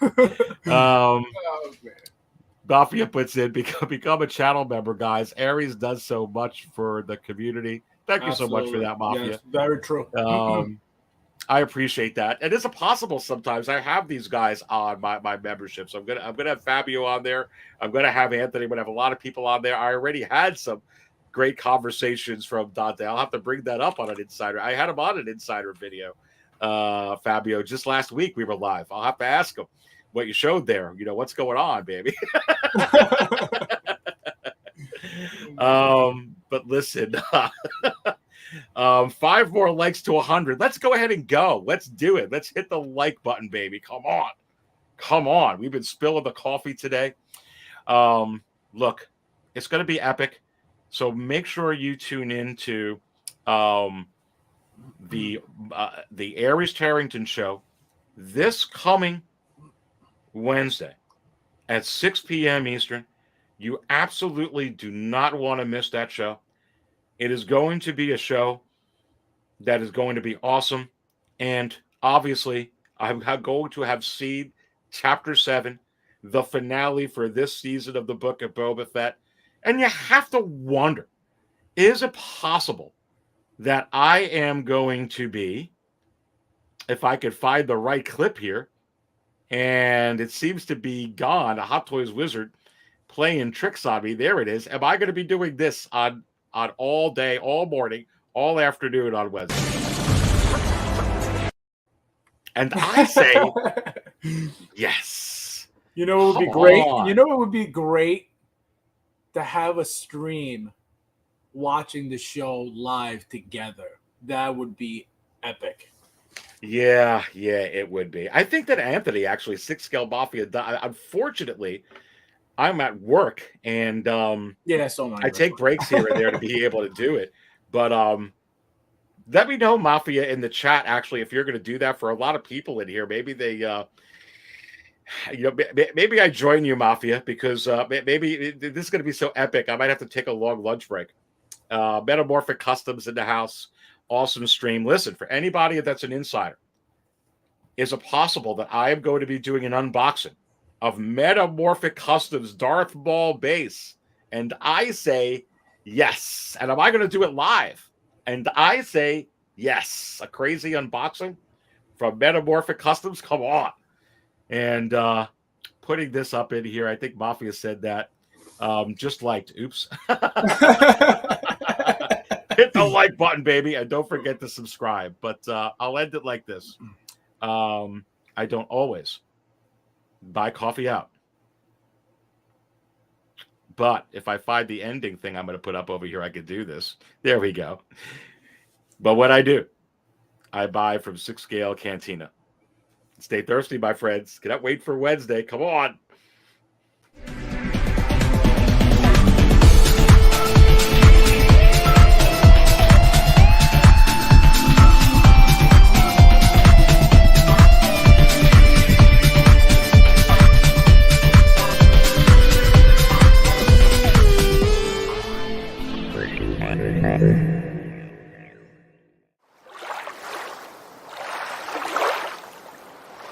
Mafia puts in, become a channel member, guys. Aries does so much for the community. Thank you so much for that, Mafia. Yes, very true. I appreciate that. And it's possible sometimes I have these guys on my membership. So I'm gonna have Fabio on there. I'm gonna have Anthony. I'm gonna have a lot of people on there. I already had some great conversations from Dante. I'll have to bring that up on an Insider. I had him on an Insider video, Fabio, just last week. We were live. I'll have to ask him what you showed there. What's going on, baby? But listen, 5 more likes to 100. Let's go ahead and go. Let's do it. Let's hit the like button, baby. Come on. We've been spilling the coffee today. Look, it's going to be epic. So make sure you tune into the Aries Tarrington show this coming Wednesday at 6 p.m. Eastern. You absolutely do not want to miss that show. It is going to be a show that is going to be awesome. And obviously, I'm going to have seen Chapter 7, the finale for this season of the Book of Boba Fett. And you have to wonder, is it possible that I am going to be, if I could find the right clip here, and it seems to be gone, a Hot Toys Wizard playing tricks on me. There it is. Am I going to be doing this on all day, all morning, all afternoon on Wednesday? And I say, yes. It would be great. It would be great to have a stream watching the show live together. That would be epic. Yeah, it would be. I think that Anthony, actually, 6 Scale Mafia, unfortunately, I'm at work, and so I take breaks here and there to be able to do it. But let me know, Mafia, in the chat, actually, if you're going to do that. For a lot of people in here, maybe they maybe I join you, Mafia, because maybe this is going to be so epic. I might have to take a long lunch break. Metamorphic Customs in the house. Awesome stream. Listen, for anybody that's an insider, is it possible that I am going to be doing an unboxing of Metamorphic Customs Darth Maul base? And I say yes. And am I going to do it live? And I say yes. A crazy unboxing from Metamorphic Customs. Come on. And putting this up in here, I think Mafia said that. Just liked. Oops. Hit the like button, baby. And don't forget to subscribe. But I'll end it like this. I don't always buy coffee out. But if I find the ending thing I'm going to put up over here, I could do this. There we go. But what I do, I buy from 6 Scale Cantina. Stay thirsty, my friends. Cannot wait for Wednesday. Come on.